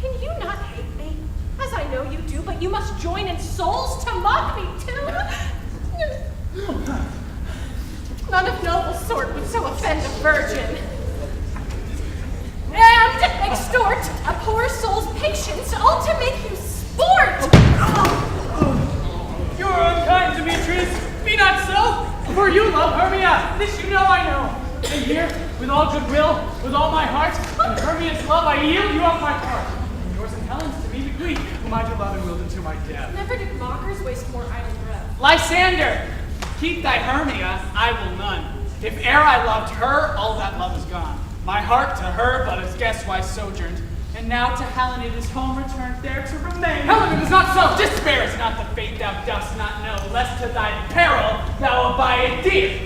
Can you not hate me, as I know you do, but you must join in souls to mock me too? None of noble sort would so offend a virgin. And extort a poor soul's patience, all to make you sport! You are unkind, Demetrius. Be not so, for you love Hermia. This you know I know. And here, with all goodwill, with all my heart, and Hermia's love, I yield you up my part. And yours and Helen's to me bequeath, whom I do love and wield unto my death. Never did mockers waste more idle breath. Lysander, keep thy Hermia, I will none. If e'er I loved her, all that love is gone. My heart to her, but as guest-wise sojourned. And now to Helen it is home returned, there to remain. Helen, it is not so. Despair is not the fate thou dost not know, lest to thy peril thou abide dear.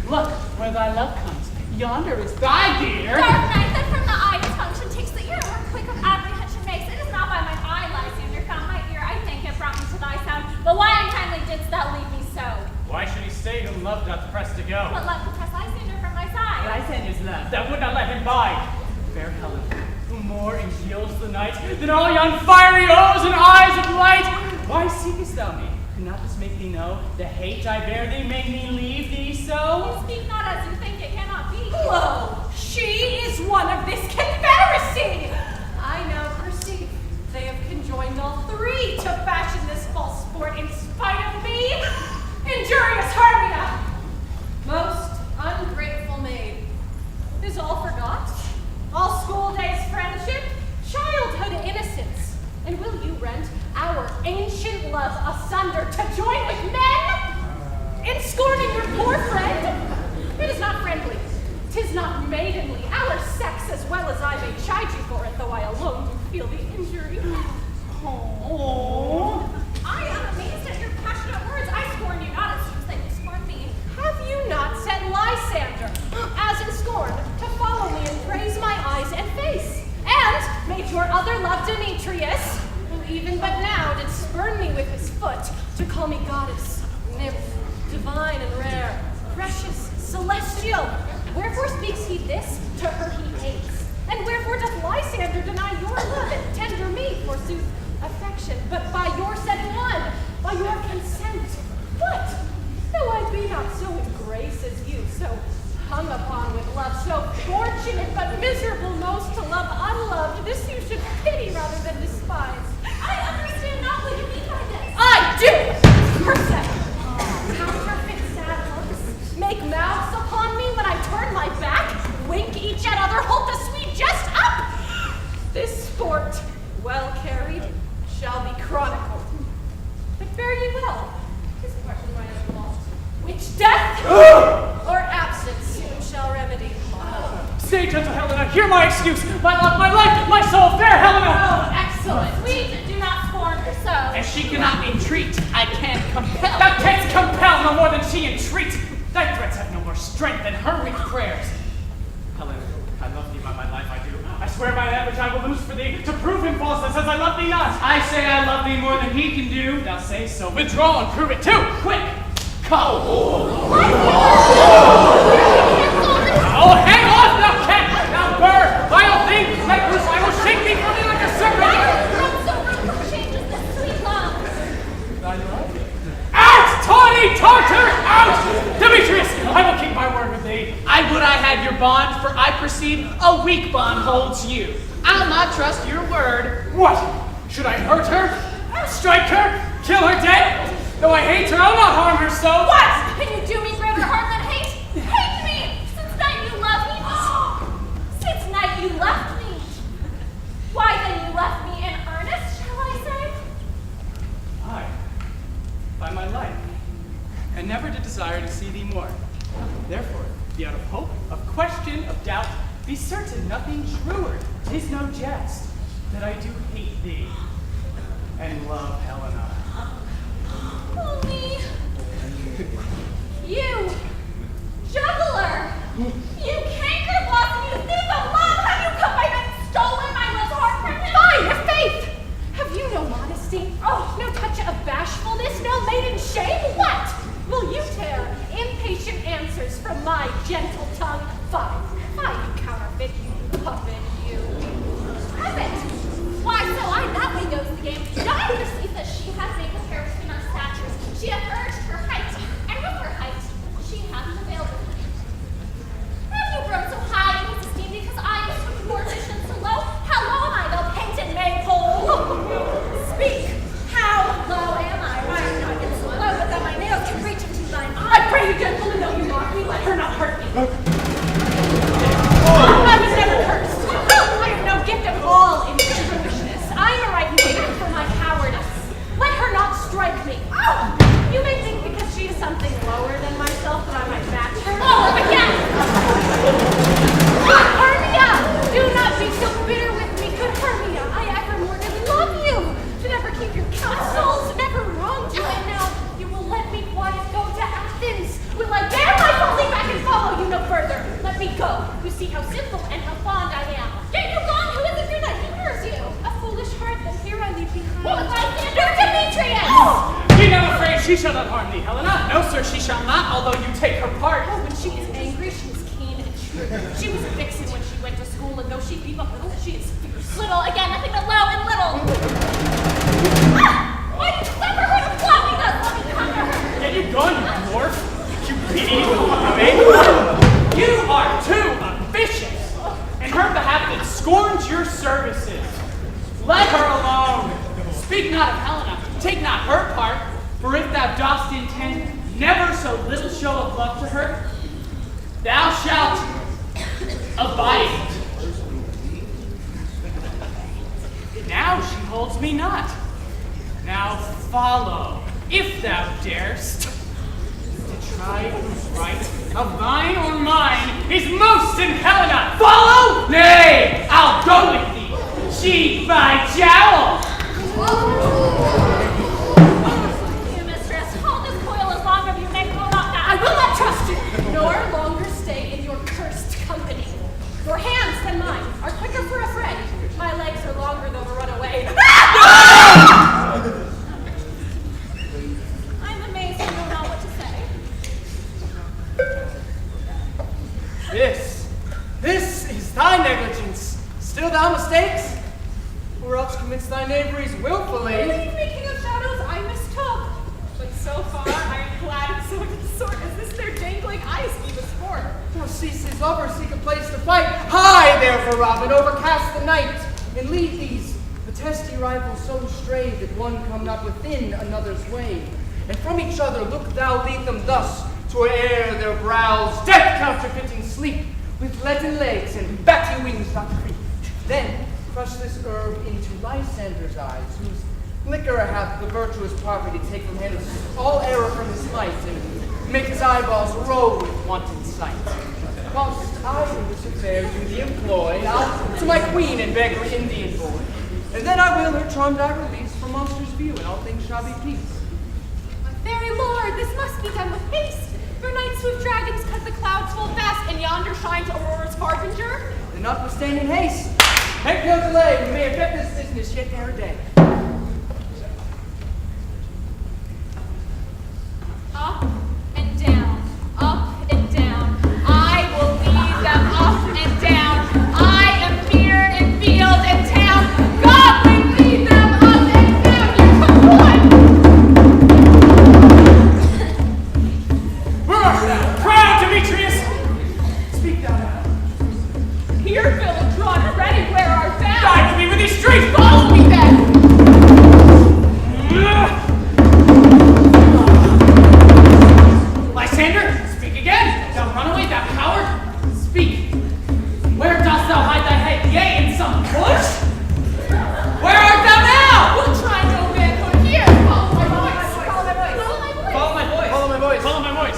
Look, where thy love comes. Yonder is thy dear. Dark night that from the eye dysfunction takes the ear, or quick of apprehension makes. It is not by mine eye, Lysander, found my ear. I think it brought me to thy sound. But why unkindly didst thou leave me so? Why should he stay whom love doth press to go? What love will press Lysander from my side? Lysander's love, thou would not let him bide. Fair Helen, who more yields the night than all yon fiery O's and eyes of light. Why seekest thou me? Could not this make thee know the hate I bear thee made me leave thee so? You speak not as you think, it cannot be. Lo, she is one of this confederacy! I now perceive they have conjoined all three to fashion this false sport in spite of me. Injurious Hermia! Most ungrateful maid. Is all forgot? All school days friendship? Childhood innocence? And will you rend our ancient love asunder to join with men? In scorning your poor friend? It is not friendly. 'Tis not maidenly. Our sex, as well as I may chide you for it, though I alone do feel the injury. Oh. I am amazed at your passionate words. I scorn you not, it seems that you scorn me. Have you not set Lysander, as in scorn, to follow me and praise my eyes and face? And made your other love Demetrius, who even but now did spurn me with his foot, to call me goddess, nymph, divine and rare, precious, celestial. Wherefore speaks he this to her he hates? And wherefore doth Lysander deny your love and tender me, forsooth, affection, but by your setting one, by your consent? What? Though I be not so in grace as you, so hung upon with love, so fortunate but miserable most to love unloved, this you should pity rather than despise. I understand not what you mean by this. I do! Percept! Counterfeit sad looks, make mouths upon me when I turn my back, wink each at other, hold the sweet jest up! This sport, well carried, shall be chronicled. But fare ye well. This question might have lost. Which death or absence soon shall remedy? Stay, gentle Helena, hear my excuse. My love, my life, my soul, fair Helena. Oh, excellent. Sweet, do not scorn her so. As she cannot entreat, I can compel. Thou canst compel no more than she entreat. Thy threats have no more strength than her weak prayers. Helen, I love thee by my life, I do. I swear by that which I will lose for thee, to prove him falseness as I love thee not. I say I love thee more than he can do. Thou say so. Withdraw and prove it too. Quick, come. Oh, hang off, thou cat! Thou bird! Vile thing! Let loose, I will shake thee from me like a serpent! Not so rude, who changes this sweet love? Thy love? Out, tawny Tartar! Out! Demetrius, I will keep my word with thee. I would I had your bond, for I perceive a weak bond holds you. I'll not trust your word. What? Should I hurt her? Strike her? Kill her dead? Though I hate her, I'll not harm her so. What? Can you do me greater harm than hate? Hate me! Since night you love me. Since night you left me. Why then you left me in earnest, shall I say? Aye, by my life, and never did desire to see thee more. Therefore, be out of hope, of question, of doubt, be certain nothing truer, 'tis no jest, that I do hate thee, and love Helena. Only you, juggler, you canker blossom, you thief of love, have you come by and stolen my love's heart from him? By your faith! Have you no modesty? Oh, no touch of bashfulness, no maiden shame? What? Will you tear impatient answers from my gentle tongue? Fie, you counterfeit, you puppet, you. and here I leave behind. What was Lysander? Demetrius! Be not afraid, she shall not harm thee, Helena. No, sir, she shall not, although you take her part. Oh, when she is angry, she is keen and true. She was a vixen when she went to school, and though she be but little, she is fierce. Little, again, nothing but low and little. Why did you ever heard of flopping us? Let me cover her. Get you gone, you dwarf. You beady babe. You are too officious. In her behalf that scorns your services. Let her alone. Speak not of Helena. Take not her part. For if thou dost intend never so little show of love to her, thou shalt abide it. Now she holds me not. Now follow, if thou darest, to try whose right of thine or mine is most in Helena. Follow? Nay, I'll go with thee. She by jowl. You, mistress, hold this coil as long as you may hold up now. I will not trust you, nor longer stay in your cursed company. Your hands and mine are quicker for a fray. My legs are longer though to run away. I'm amazed I don't know what to say. This is thy negligence. Still thou mistakes? Or else commits thy knaveries willfully. Speaking of shadows, I mistook. But so far, I am glad it's so sort as this their dangling eyes give a sport. Thou seest his lover seek a place to fight. High, therefore, Robin, overcast the night, and lead these the testy rivals so stray that one come not within another's way. And from each other look thou lead them thus, to air their brows, death counterfeiting sleep, with leaden legs and batty wings not creep. Then crush this herb into Lysander's eyes, whose liquor hath the virtuous property to take from him all error from his light, and make his eyeballs roll with wanton sight. Whilst I in this affair do the employ, I'll to my queen and beg her Indian boy. And then I will her charmed eye release from monster's view, and all things shall be peace. My fairy lord, this must be done with haste. Your night swift dragons cut the clouds full fast, and yonder shines Aurora's harbinger. And notwithstanding haste, make no delay, we may effect this business yet ere day. Up and down, up and down. I will lead them up and down. I am fear in field and town. God will lead them up and down. You come Where art thou? Cry out, Demetrius! Speak thou now. on. Here, village runner, ready, where art thou? Die with me with these streets! Follow me then. Lysander, speak again! Thou runaway, thou coward! Speak! Where dost thou hide thy head? Yea, in some bush? Where art thou now? We'll try no manhood here. Follow my voice. Follow my voice. Follow my voice. Follow my voice! Follow my voice. Follow my voice!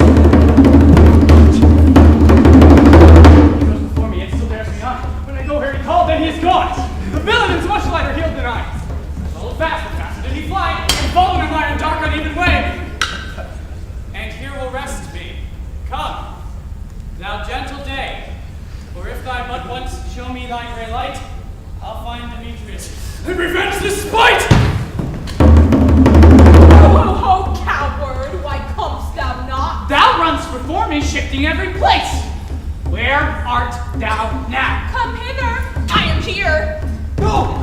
He goes before me, yet still bears me on. When I go where he called, then he is gone. The villain is much lighter healed than I. Followed fast, but faster did he fly, and followed him by a dark, uneven way. And here will rest me. Come, thou gentle day, for if thou but once show me thy grey light, I'll find Demetrius and revenge this spite! Ho, ho, ho, coward. Why comest thou not? Thou runst before me, shifting every place. Where art thou now? Come hither. I am here. Go!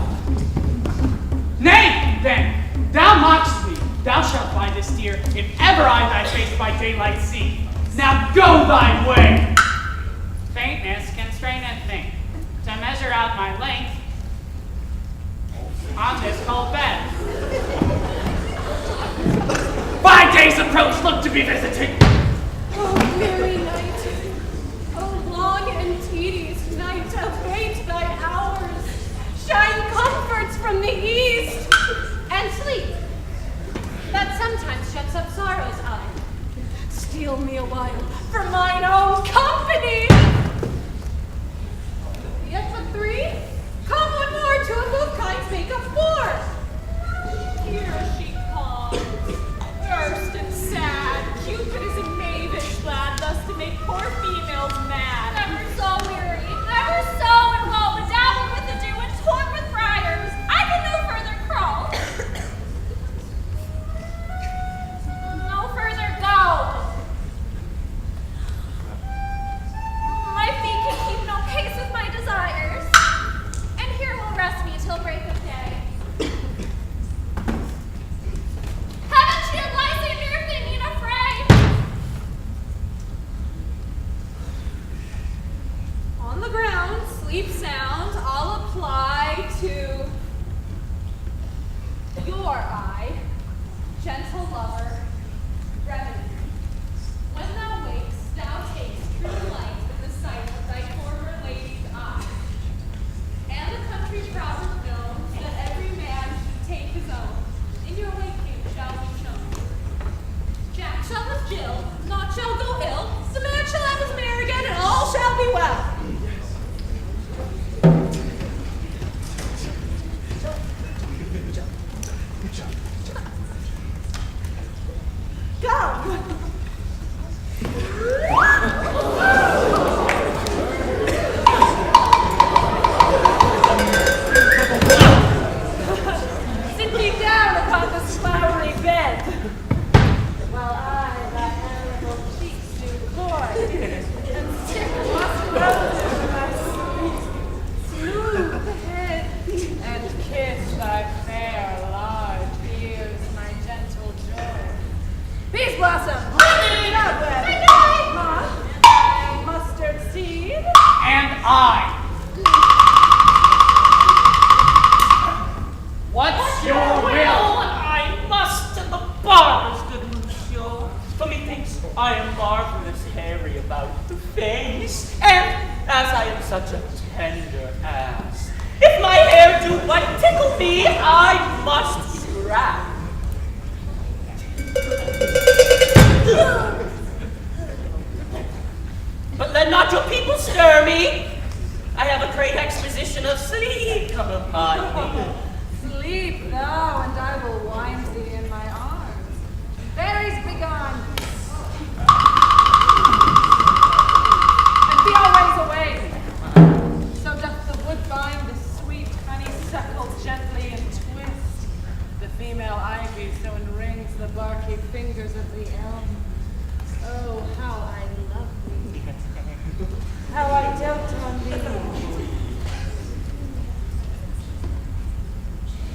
Nay, then, thou mockst me. Thou shalt find this deer, if ever I thy face by daylight see. Now go thy way! Faintness constraineth me to measure out my length on this cold bed. By day's approach, look to be visited. Oh, weary night. Oh, long and tedious night. Await thy hours. Shine comforts from the east. And sleep, that sometimes shuts up sorrow's eye. Steal me a while for mine own company. Yet but three? Come one more, two of both kinds make up four. Here she comes, first and sad. Cupid is in Come. Sit me down upon this flowery bed, while I thy animal cheeks do coy, and stick moss roses to my smooth head, and kiss thy fair large ears, my gentle joy. Peace blossom, cobweb, moth, and mustard seed, And I. What's your will? I must to the barber's, good monsieur. For methinks I am marvelous hairy about the face, and as I am such a tender ass, if my hair do but tickle me, I must scrap. But let not your people stir me. I have a great exposition of sleep come upon me. sleep thou, and I will wind thee in my arms. Fairies begone, and be always away. So doth the woodbine the sweet honeysuckle gently entwist. The female ivy so enrings the barky fingers of the elm. Oh, how I love thee, how I dote on thee.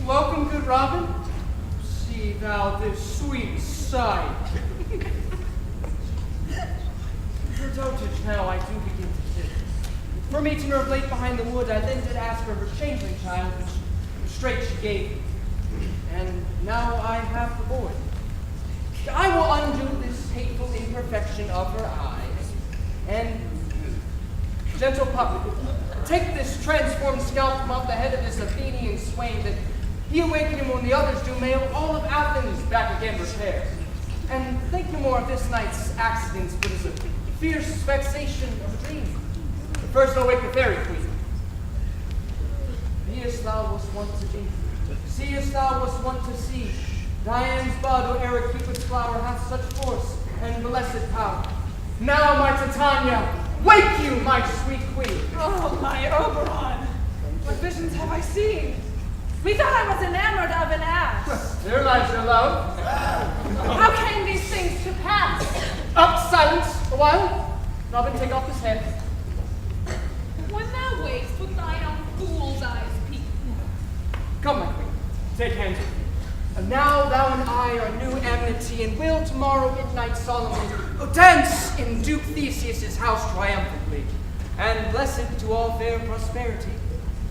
Welcome, good Robin. See thou this sweet sight. Her dotage now I do begin to see. For me to nerve late behind the wood, I then did ask for her changeling child, which straight she gave me. And now I have the boy. I will undo this hateful imperfection of her eyes, and gentle puppet, take this transformed scalp from off the head of this Athenian swain, that he awaken him when the others do, may all of Athens back again repair. And think no more of this night's accidents, but as a fierce vexation of a dream. But first I'll wake the fairy queen. Be as thou wast wont to be, see as thou wast wont to see. Diane's bud, or Eric Cupid's flower, hath such force and blessed power. Now, my Titania, wake you, my sweet queen. Oh, my Oberon, what visions have I seen? Methought I was enamored of an ass. There lies your love. How came these things to pass? Up, silence, a while. Robin, take off this head. When thou wakest with thine own fool's eyes peep. Come, my queen, take hands with me. And now thou and I are new enmity, and will tomorrow midnight solemnly dance in Duke Theseus' house triumphantly. And blessed to all fair prosperity,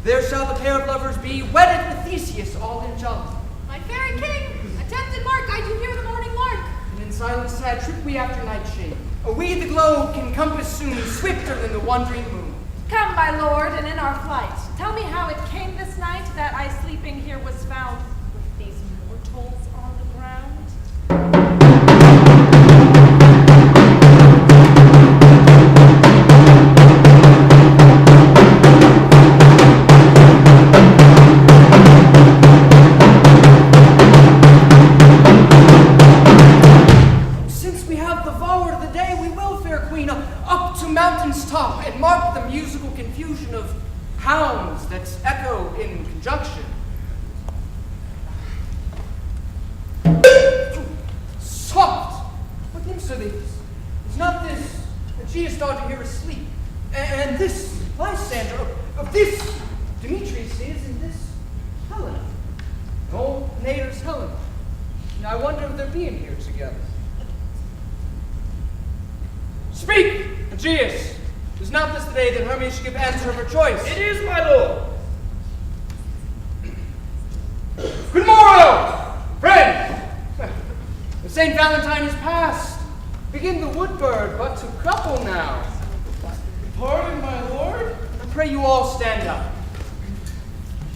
there shall the pair of lovers be wedded with Theseus all in jolly. My fairy king, attempted mark, I do hear the morning lark. And in silence sad trip we after nightshade. We the globe can compass soon, swifter than the wandering moon. Come, my lord, and in our flight, tell me how it came this night that I sleeping here was found with these mortals on the ground. Since we have devoured the day, we will, fair queen, up to mountain's top, and mark the musical confusion of hounds that echo in conjunction. Soft! What nymphs are these? Is not this Aegeus' daughter here asleep? And this Lysander, of this Demetrius is, and this Helena. Old native's Helena. And I wonder if they're being here together. Speak, Aegeus! Is not this the day that Hermes should give answer of her choice? It is, my lord. Good morrow, friend! The St. Valentine is past. Begin the woodbird, but to couple now. Pardon, my lord? I pray you all stand up.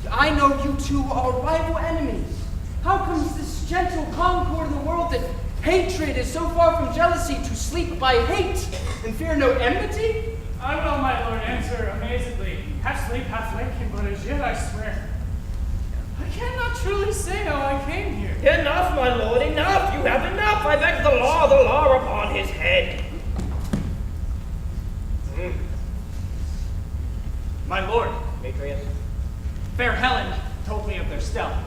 I know you two are rival enemies. How comes this gentle concord in the world that hatred is so far from jealousy to sleep by hate and fear no enmity? I will, my lord, answer amazedly. Half sleep, half waking, but as yet I swear, I cannot truly say how I came here. Enough, my lord, enough! You have enough! I beg the law upon his head. My lord, Demetrius. fair Helen told me of their stealth,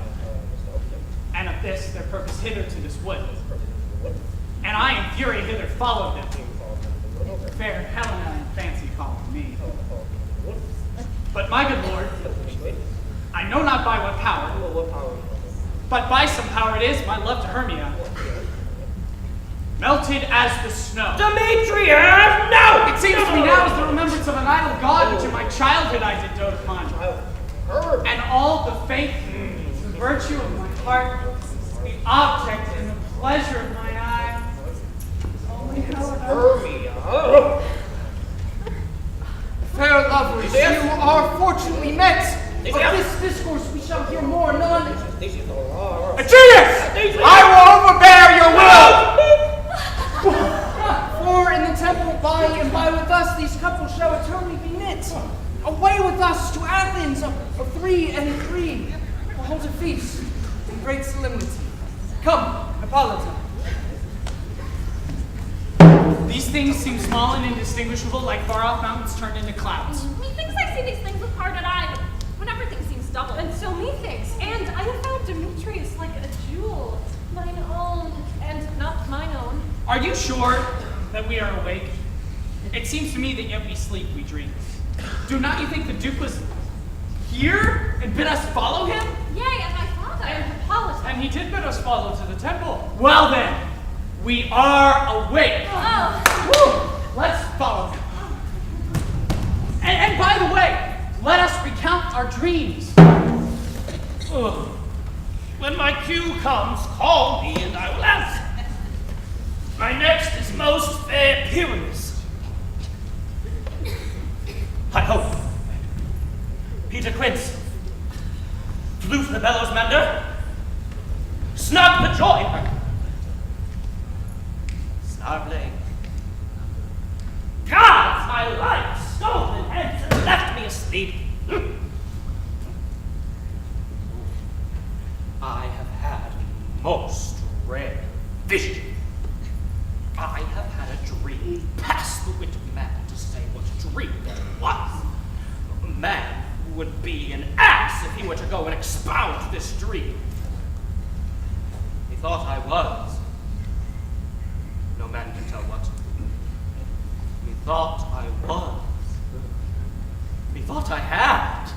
and of this their purpose hither to this wood. And I in fury hither followed them. Fair Helena in fancy called me. But my good lord, I know not by what power, but by some power it is my love to Hermia melted as the snow. Demetrius, no! It seems to me now as the remembrance of an idol god which in my childhood I did dote upon. And all the faith, the virtue of my heart, the object and the pleasure of mine eye. Only Helena. Fair lovers, you are fortunately met. Of this discourse we shall hear more anon. Atreus! I will overbear your will! For in the temple by and by with us these couples shall eternally be knit. Away with us to Athens of 3 and 3. We'll hold a feast in great solemnity. Come, Hippolyta. These things seem small and indistinguishable like far-off mountains turned into clouds. Methinks I see these things with parted eye, when everything seems double. And so methinks, and I have found Demetrius like a jewel, mine own, and not mine own. Are you sure that we are awake? It seems to me that yet we sleep, we dream. Do not you think the Duke was here and bid us follow him? Yea, and my father. And Hippolyta. And he did bid us follow to the temple. Well then, we are awake. Oh. Woo! Let's follow him. And by the way, let us recount our dreams. Ugh. When my cue comes, call me and I will answer. My next is most fair Pyramus. I hope. Peter Quince. Flute the bellows mender. Snug the joiner. Snarling. Gods, my life stolen hence and left me asleep. I have had most rare vision. I have had a dream past the wit of man to say what a dream it was. Man would be an ass if he were to go and expound this dream. He thought I was. No man can tell what. Methought I was. Methought I had.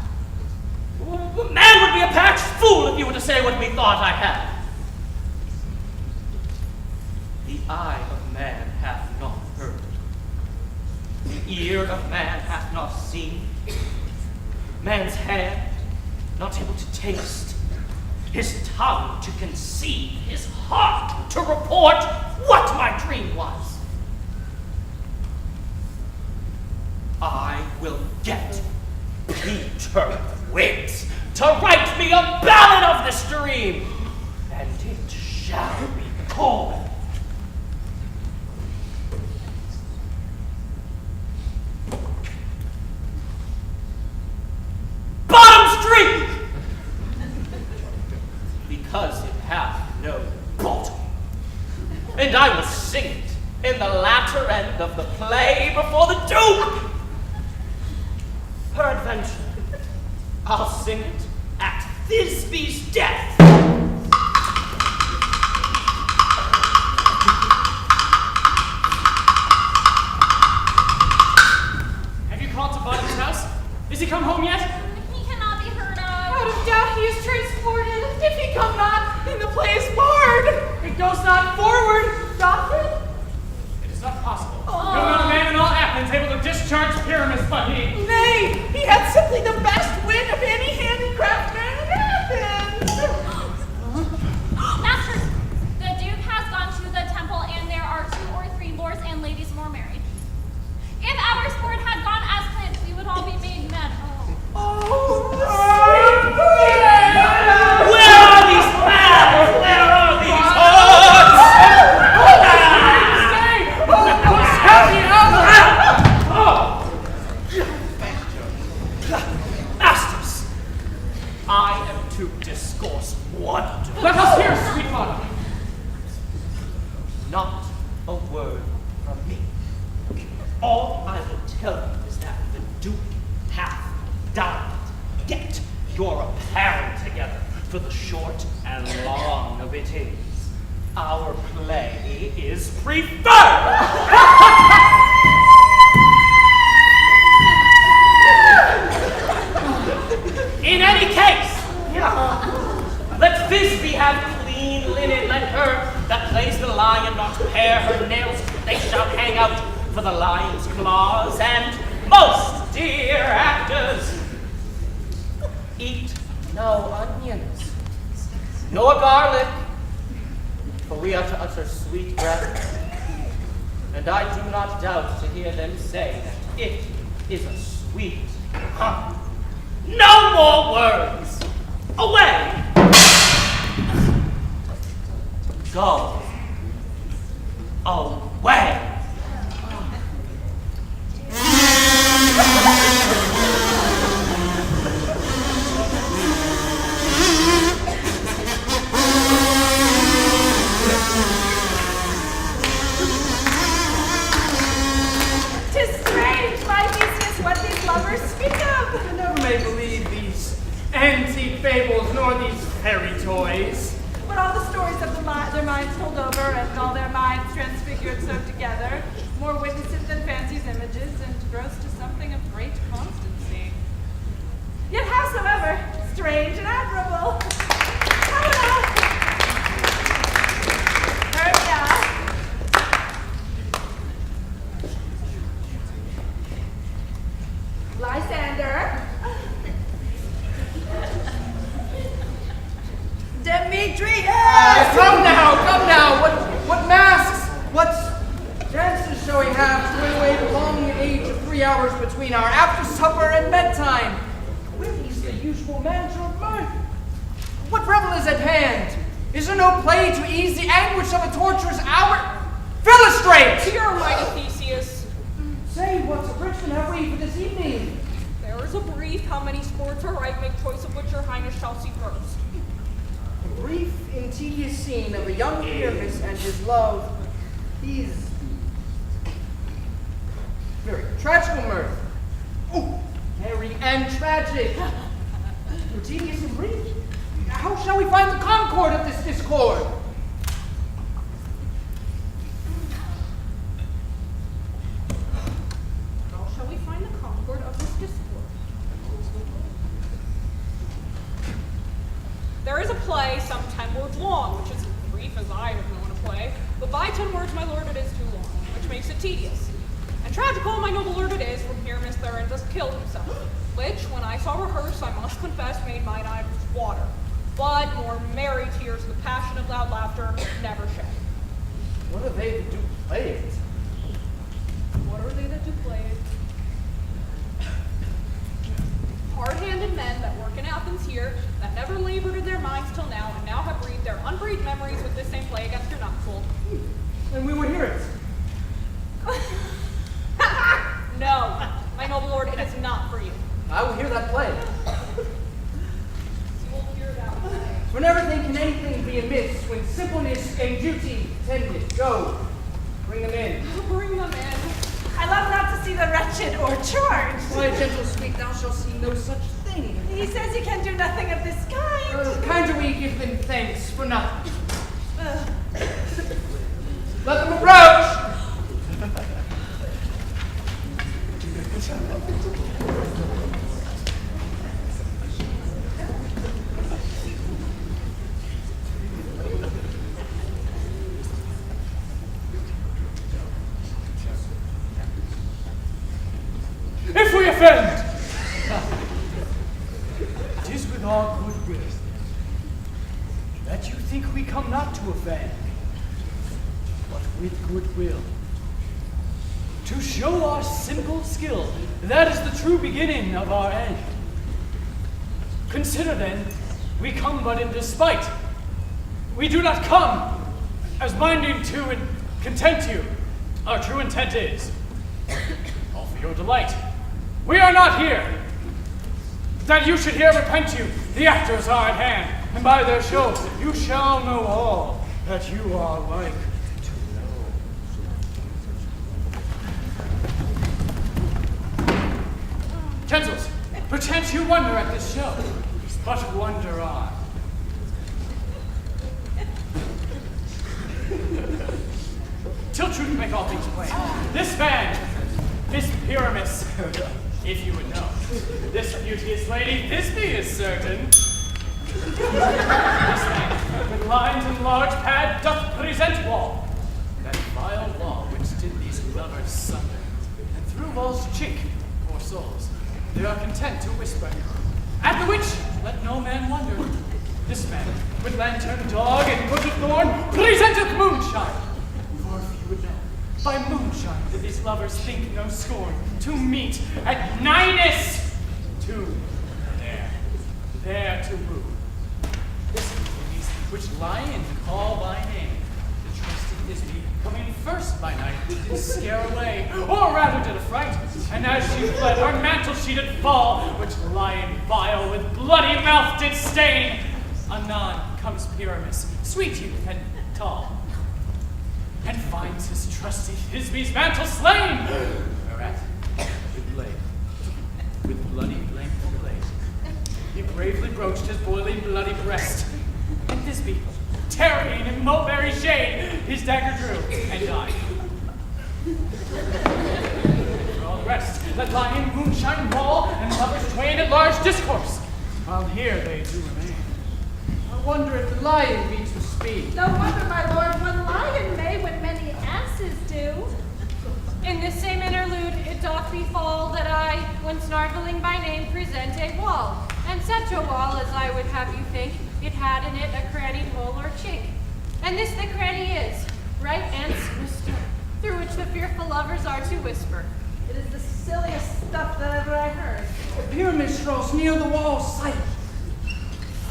Man would be a patched fool if you were to say what methought I had. The eye of man hath not heard. The ear of man hath not seen. Man's hand not able to taste. His tongue to conceive. His heart to report what my dream was. I will get Peter Wit to write me a ballad of this dream, and it shall be called Bottom Street, because it hath no bottom, and I will sing it in the latter end of the play before the Duke. Peradventure, I'll sing it at Thisbe's death. Have you called to Bottom's house? Is he come home yet? He cannot be heard of. Out of doubt he is transported. If he come not, then the play is barred. It goes not forward. Doth it? It is not possible. No other man in all Athens able to discharge Pyramus but he. Nay, he had simply the best wit of any handicraft man in Athens. long of it is. Our play is preferred. In any case, let Thisbe have clean linen. Let her that plays the lion not pare her nails. They shall hang out for the lion's claws. And most dear actors, eat no onions, nor garlic, for we are to utter sweet breath. And I do not doubt to hear them say that it is a sweet hump. No more words! Away! Go. Away! Tis strange, my Theseus, what these lovers speak of. I never may believe these antique fables nor these fairy toys. But all the stories of their minds told over and all their minds transfigured so together, more witnesses than fancy's images, and gross to something of great constancy. Yet howsoever, strange and admirable. Helena! Hermia! Lysander! Demetrius! Come now! What masks, what dances shall we have to await the long age of 3 hours between our after supper and bedtime? Where is the usual manner of mirth? What revel is at hand? Is there no play to ease the anguish of a torturous hour? Philostrate! Here, mighty Theseus. Say, what abridgment have we for this evening? There is a brief how many sports are right, make choice of which your highness shall see first. A brief and tedious scene of a young Pyramus and his love. He's very tragical mirth. Oh, merry and tragic. Tedious and brief. How shall we find the concord of this discord? How shall we find the concord of this discord? There is a play, some 10 words long, which is brief as I have known a play, but by 10 words, my lord, it is too long, which makes it tedious. And tragical, my noble lord, it is, from Pyramus therein just killed himself, which, when I saw rehearse, I must confess, made mine eyes water. But more merry tears, the passion of loud laughter, never shed. What are they that do play it? What are they that do play it? Hard-handed men that work in Athens here, that never labored in their minds till now, and now have breathed their unbreathed memories with this same play against your knuckle. And we would hear it. No, my noble lord, it is not for you. I will hear that play. You will hear that play. For never then can anything be amiss when simpleness and duty tend it. Go, bring them in. Bring them in. I love not to see the wretched or charged. Why, gentle sweet, thou shalt see no such thing. He says he can do nothing of this kind. Kinder we give them thanks for nothing. Let them approach! If we offend, it is with our good will that you think we come not to offend, but with good will. To show our simple skill, that is the true beginning of our end. Consider then, we come but in despite. We do not come as minding to and content you. Our true intent is, all for your delight. We are not here that you should here repent you. The actors are at hand, and by their show you shall know all that you are like to know. Gentles, perchance you wonder at this show, but wonder I. truth make all things plain. This man, this Pyramus, if you would know, this beauteous lady, Thisbe is certain. This man, with lines and large pad, doth present wall. That vile wall which did these lovers sunder. And through wall's chink, poor souls, they are content to whisper. At the which, let no man wonder. This man, with lantern, dog, and bush of thorn, presenteth moonshine. For if you would know, by moonshine did these lovers think no scorn to meet at Ninus tomb. There to woo. This ladies, which lion call by name, the trusted Thisbe, coming first by night, did scare away, or rather did affright. And as she fled, her mantle she did fall, which lion vile with bloody mouth did stain. Anon comes Pyramus, sweet youth and tall, and finds his trusty Thisbe's mantle slain. Whereat, with bloody blade, he bravely broached his boiling bloody breast, and Thisbe, tarrying in mulberry shade, his dagger drew and died. For all the rest, let lie in moonshine wall, and lovers twain at large discourse, while here they do remain. I wonder if the lion be to speak. No wonder, my lord, one lion may when many asses do. In this same interlude, it doth befall that I, when snarveling by name, present a wall, and such a wall as I would have you think it had in it a cranny, hole, or chink. And this the cranny is, right and sinister, through which the fearful lovers are to whisper. It is the silliest stuff that ever I heard. The pyramid strolls near the wall sight.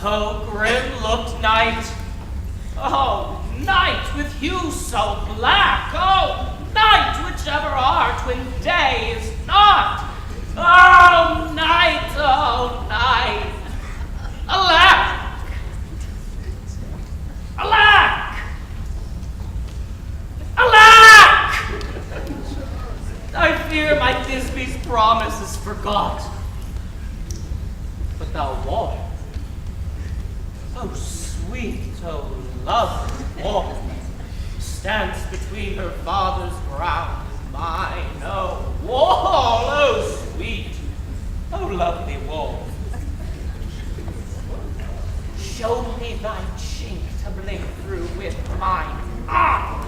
Oh, grim-looked night! Oh, night with hue so black! Oh, night whichever art when day is not! Oh, night! Oh, night! Alack! Alack! Alack! I fear my Thisbe's promise is forgot. But thou wall, oh sweet, oh lovely wall, stands between her father's ground and mine. Oh wall, oh sweet, oh lovely wall. Show me thy chink to blink through with mine. Ah!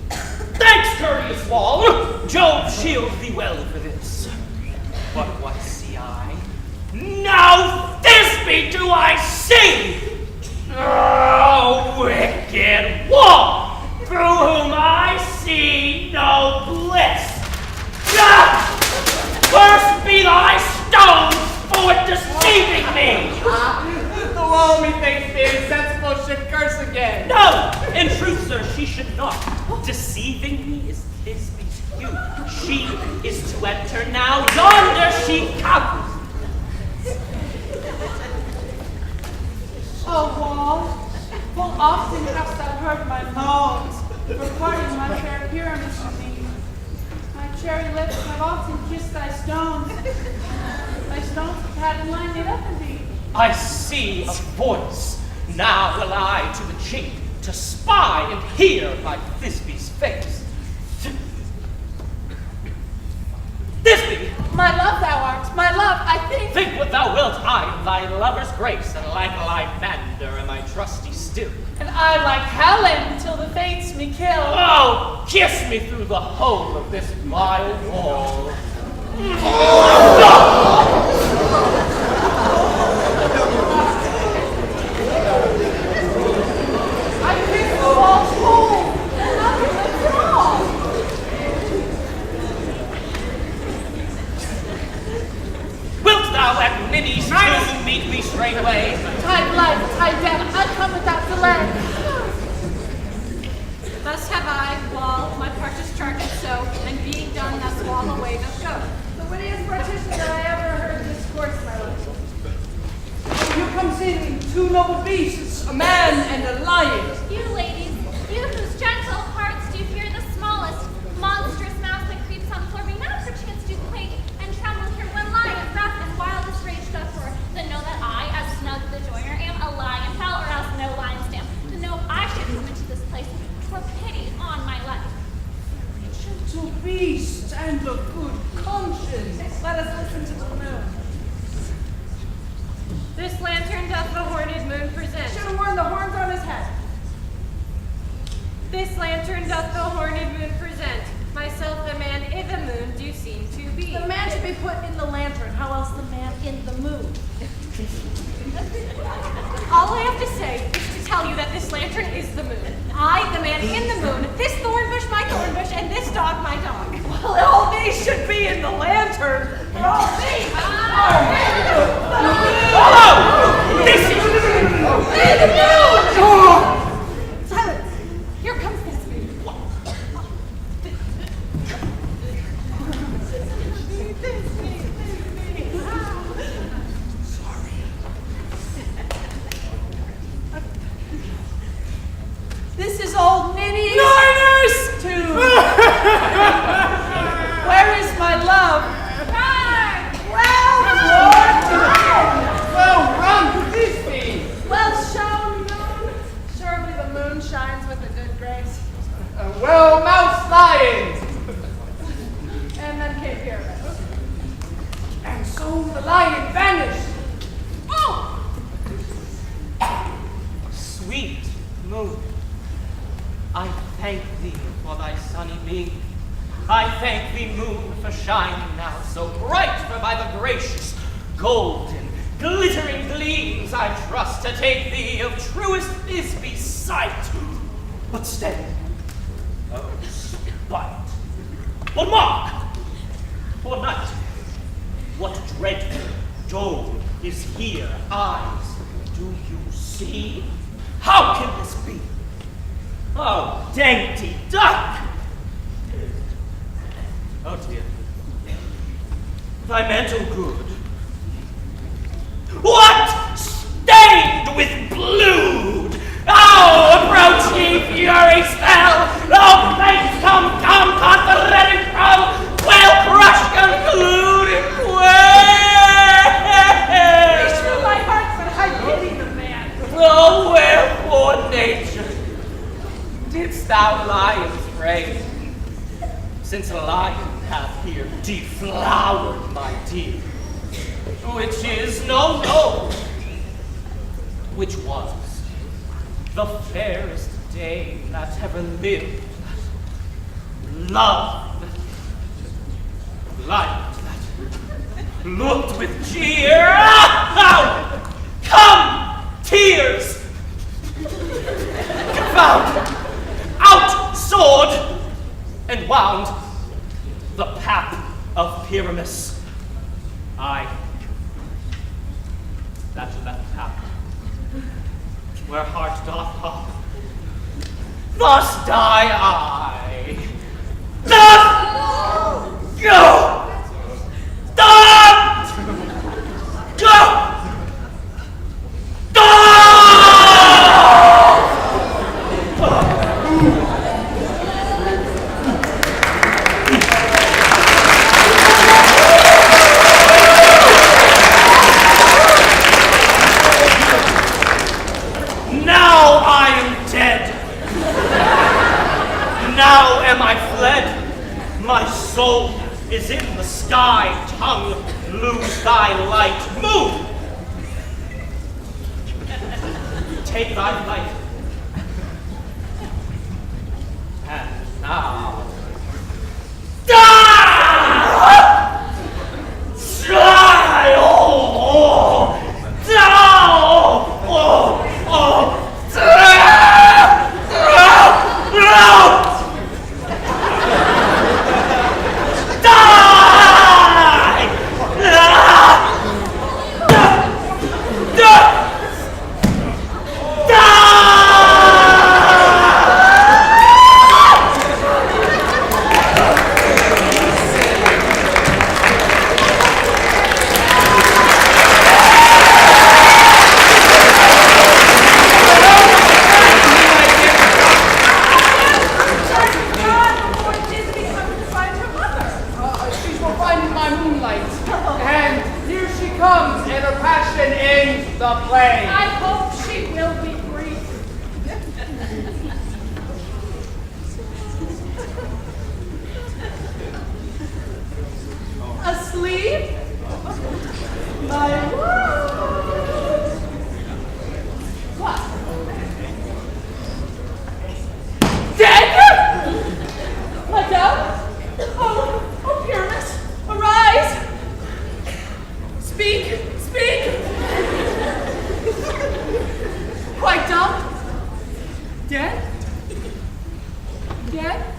Thanks, courteous wall. Jove shield thee well for this. But what see I? Now Thisbe do I see! Oh, wicked wall, through whom I see no bliss. Ah! Cursed be thy stones for deceiving me! The wall, methinks, the insensible should curse again. No! In truth, sir, she should not. Deceiving me is Thisbe's hue. She is to enter now. Yonder she comes. Oh, wall, full often hast thou heard my moans, reporting my fair Pyramus to thee. My cherry lips have often kissed thy stones. Thy stones have had a line made up in thee. I see a voice. Now will I to the chink to spy and hear my Thisbe's face. Thisbe! My love thou art, my love, I think. Think what thou wilt, I am thy lover's grace, and like Lymander am I trusty still. And I like Helen till the fates me kill. Oh, kiss me through the hole of this vile wall. I kiss the wall's hole, and nothing lives at all. Wilt thou at Ninny's tomb meet me straightway? Tide life, tide death, I come without delay. Thus have I, wall, my part discharged so, and being done thus wall away doth go. The wittiest partition that I ever heard discourse, my lord. Here comes in two noble beasts, a man and a lion. You ladies, you whose gentle hearts do fear the smallest monstrous mouse that creeps on the floor, may now perchance do quake and tremble here when lion's wrath and wildest rage doth roar. Then know that I, as snug the joiner, am a lion fell, or else no lion stamp. To know if I should come into this place, for pity on my lantern doth the horned moon present. Myself the man in the moon do seem to be. The man should be put in the lantern. How else the man in the moon? All I have to say is to tell you that this lantern is the moon. I, the man in the moon, this thorn bush my thorn bush, and this dog my dog. Well, all these should be in the lantern. All these. Hello! This is... In the moon! Silence. Here comes this moon. This is old Minnie's too. Where is my love? Well, run, this me. Well shown moon. Surely the moon shines with a good grace. Well, mouse lions. And then came Pyramid. And so the lion vanished. Oh! Sweet moon, I thank thee for thy sunny beam. I thank thee, moon, for shining now so bright, for by the gracious, golden, glittering gleams I trust to take thee of truest Thisbe sight. But stay, oh, spite, but mark, for night, what dreadful dome is here, eyes, do you see? How can this be? Oh, dainty duck! Oh dear. Thy mental good. What? Stained with blood! Oh, approach ye, fury spell! Oh, thanks, come, caught the red and crow! Well crushed, concluded, Be true, my heart, but I pity the man. Oh, wherefore, nature, didst thou lions raise? Since a lion hath here deflowered my dear, which is no, which was the fairest dame that ever lived, loved, liked, that looked with cheer. Come, tears! Confound! Out, sword! And wound the path of Pyramus. Aye, that left path, where heart doth hop. Thus die I. Thus go! Thus go! Now I am dead. Now am I fled. My soul is in the sky. Tongue, lose thy light. Move! Take thy light. And now, die! Die! Oh! Die! Oh! Dead? Dead?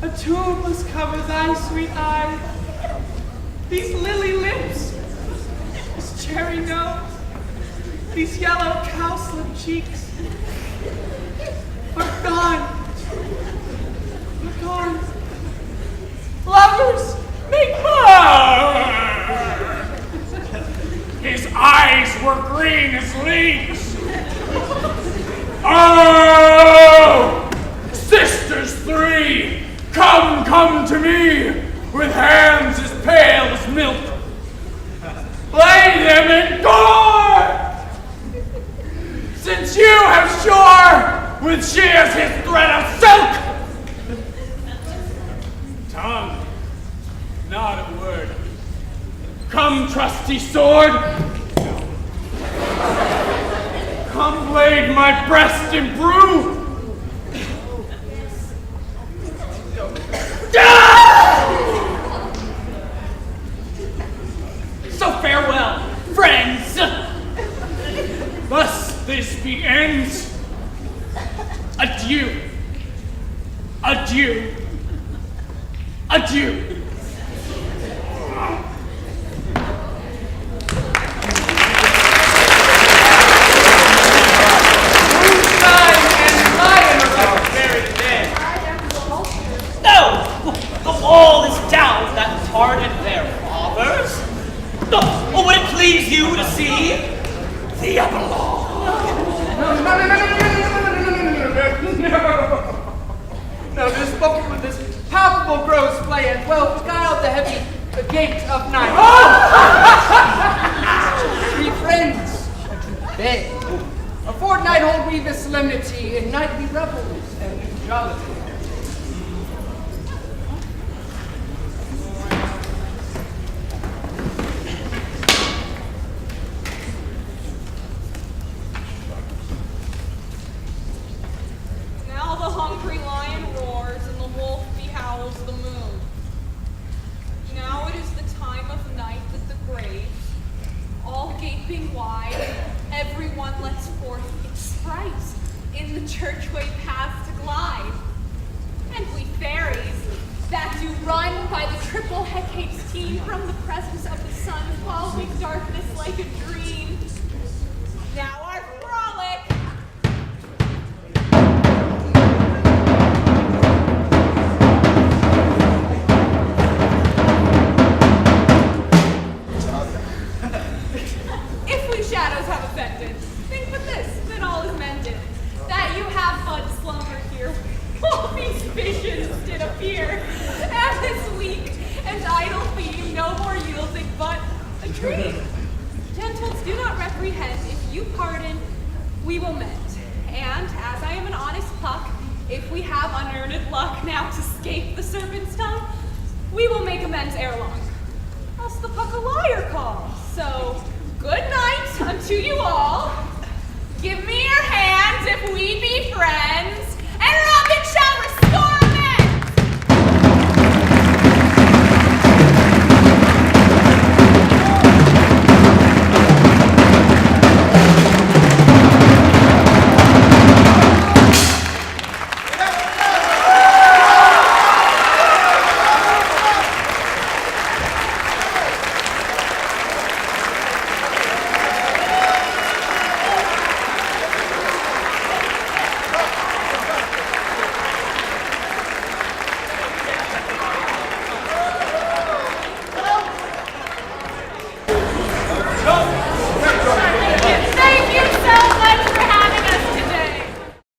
A tomb must cover thy sweet eyes, these lily lips, this cherry nose, these yellow cowslip cheeks are gone. Are gone. Lovers, make love! His eyes were green as leaves. Oh! Sisters three, come to me, with hands as pale as milk. Lay them in gore! Since you have shore with shears his thread of silk! Tongue, not a word. Come, trusty sword. Come, blade my breast improve. So farewell, friends. Thus this be ends. Adieu. Adieu. Adieu. No! The wall is down that parted their fathers. Oh, would it please you to see the epilogue? No, this book with this palpable gross play and well beguiled the heavy gate of night. Three friends, bed. A fortnight hold we this solemnity in nightly revels and jollity. Now the hungry lion roars and the wolf behowls the moon. Now it is the time of night that the graves, all gaping wide, everyone lets forth its sprite in the churchway paths to glide. And we fairies that do run by the triple Hecate's team from the presence of the sun, following darkness like a dream. Now our frolic. If we shadows have offended, think but this, that all is mended. That you have but slumbered here, all these visions did appear. And this weak and idle theme no more yielding but a dream. Gentles, do not reprehend. If you pardon, we will mend. And as I am an honest puck, if we have unearned luck now to scape the serpent's tongue, we will make amends ere long. Else the puck a liar calls. So, good night unto you all. Give me your hands if we be friends.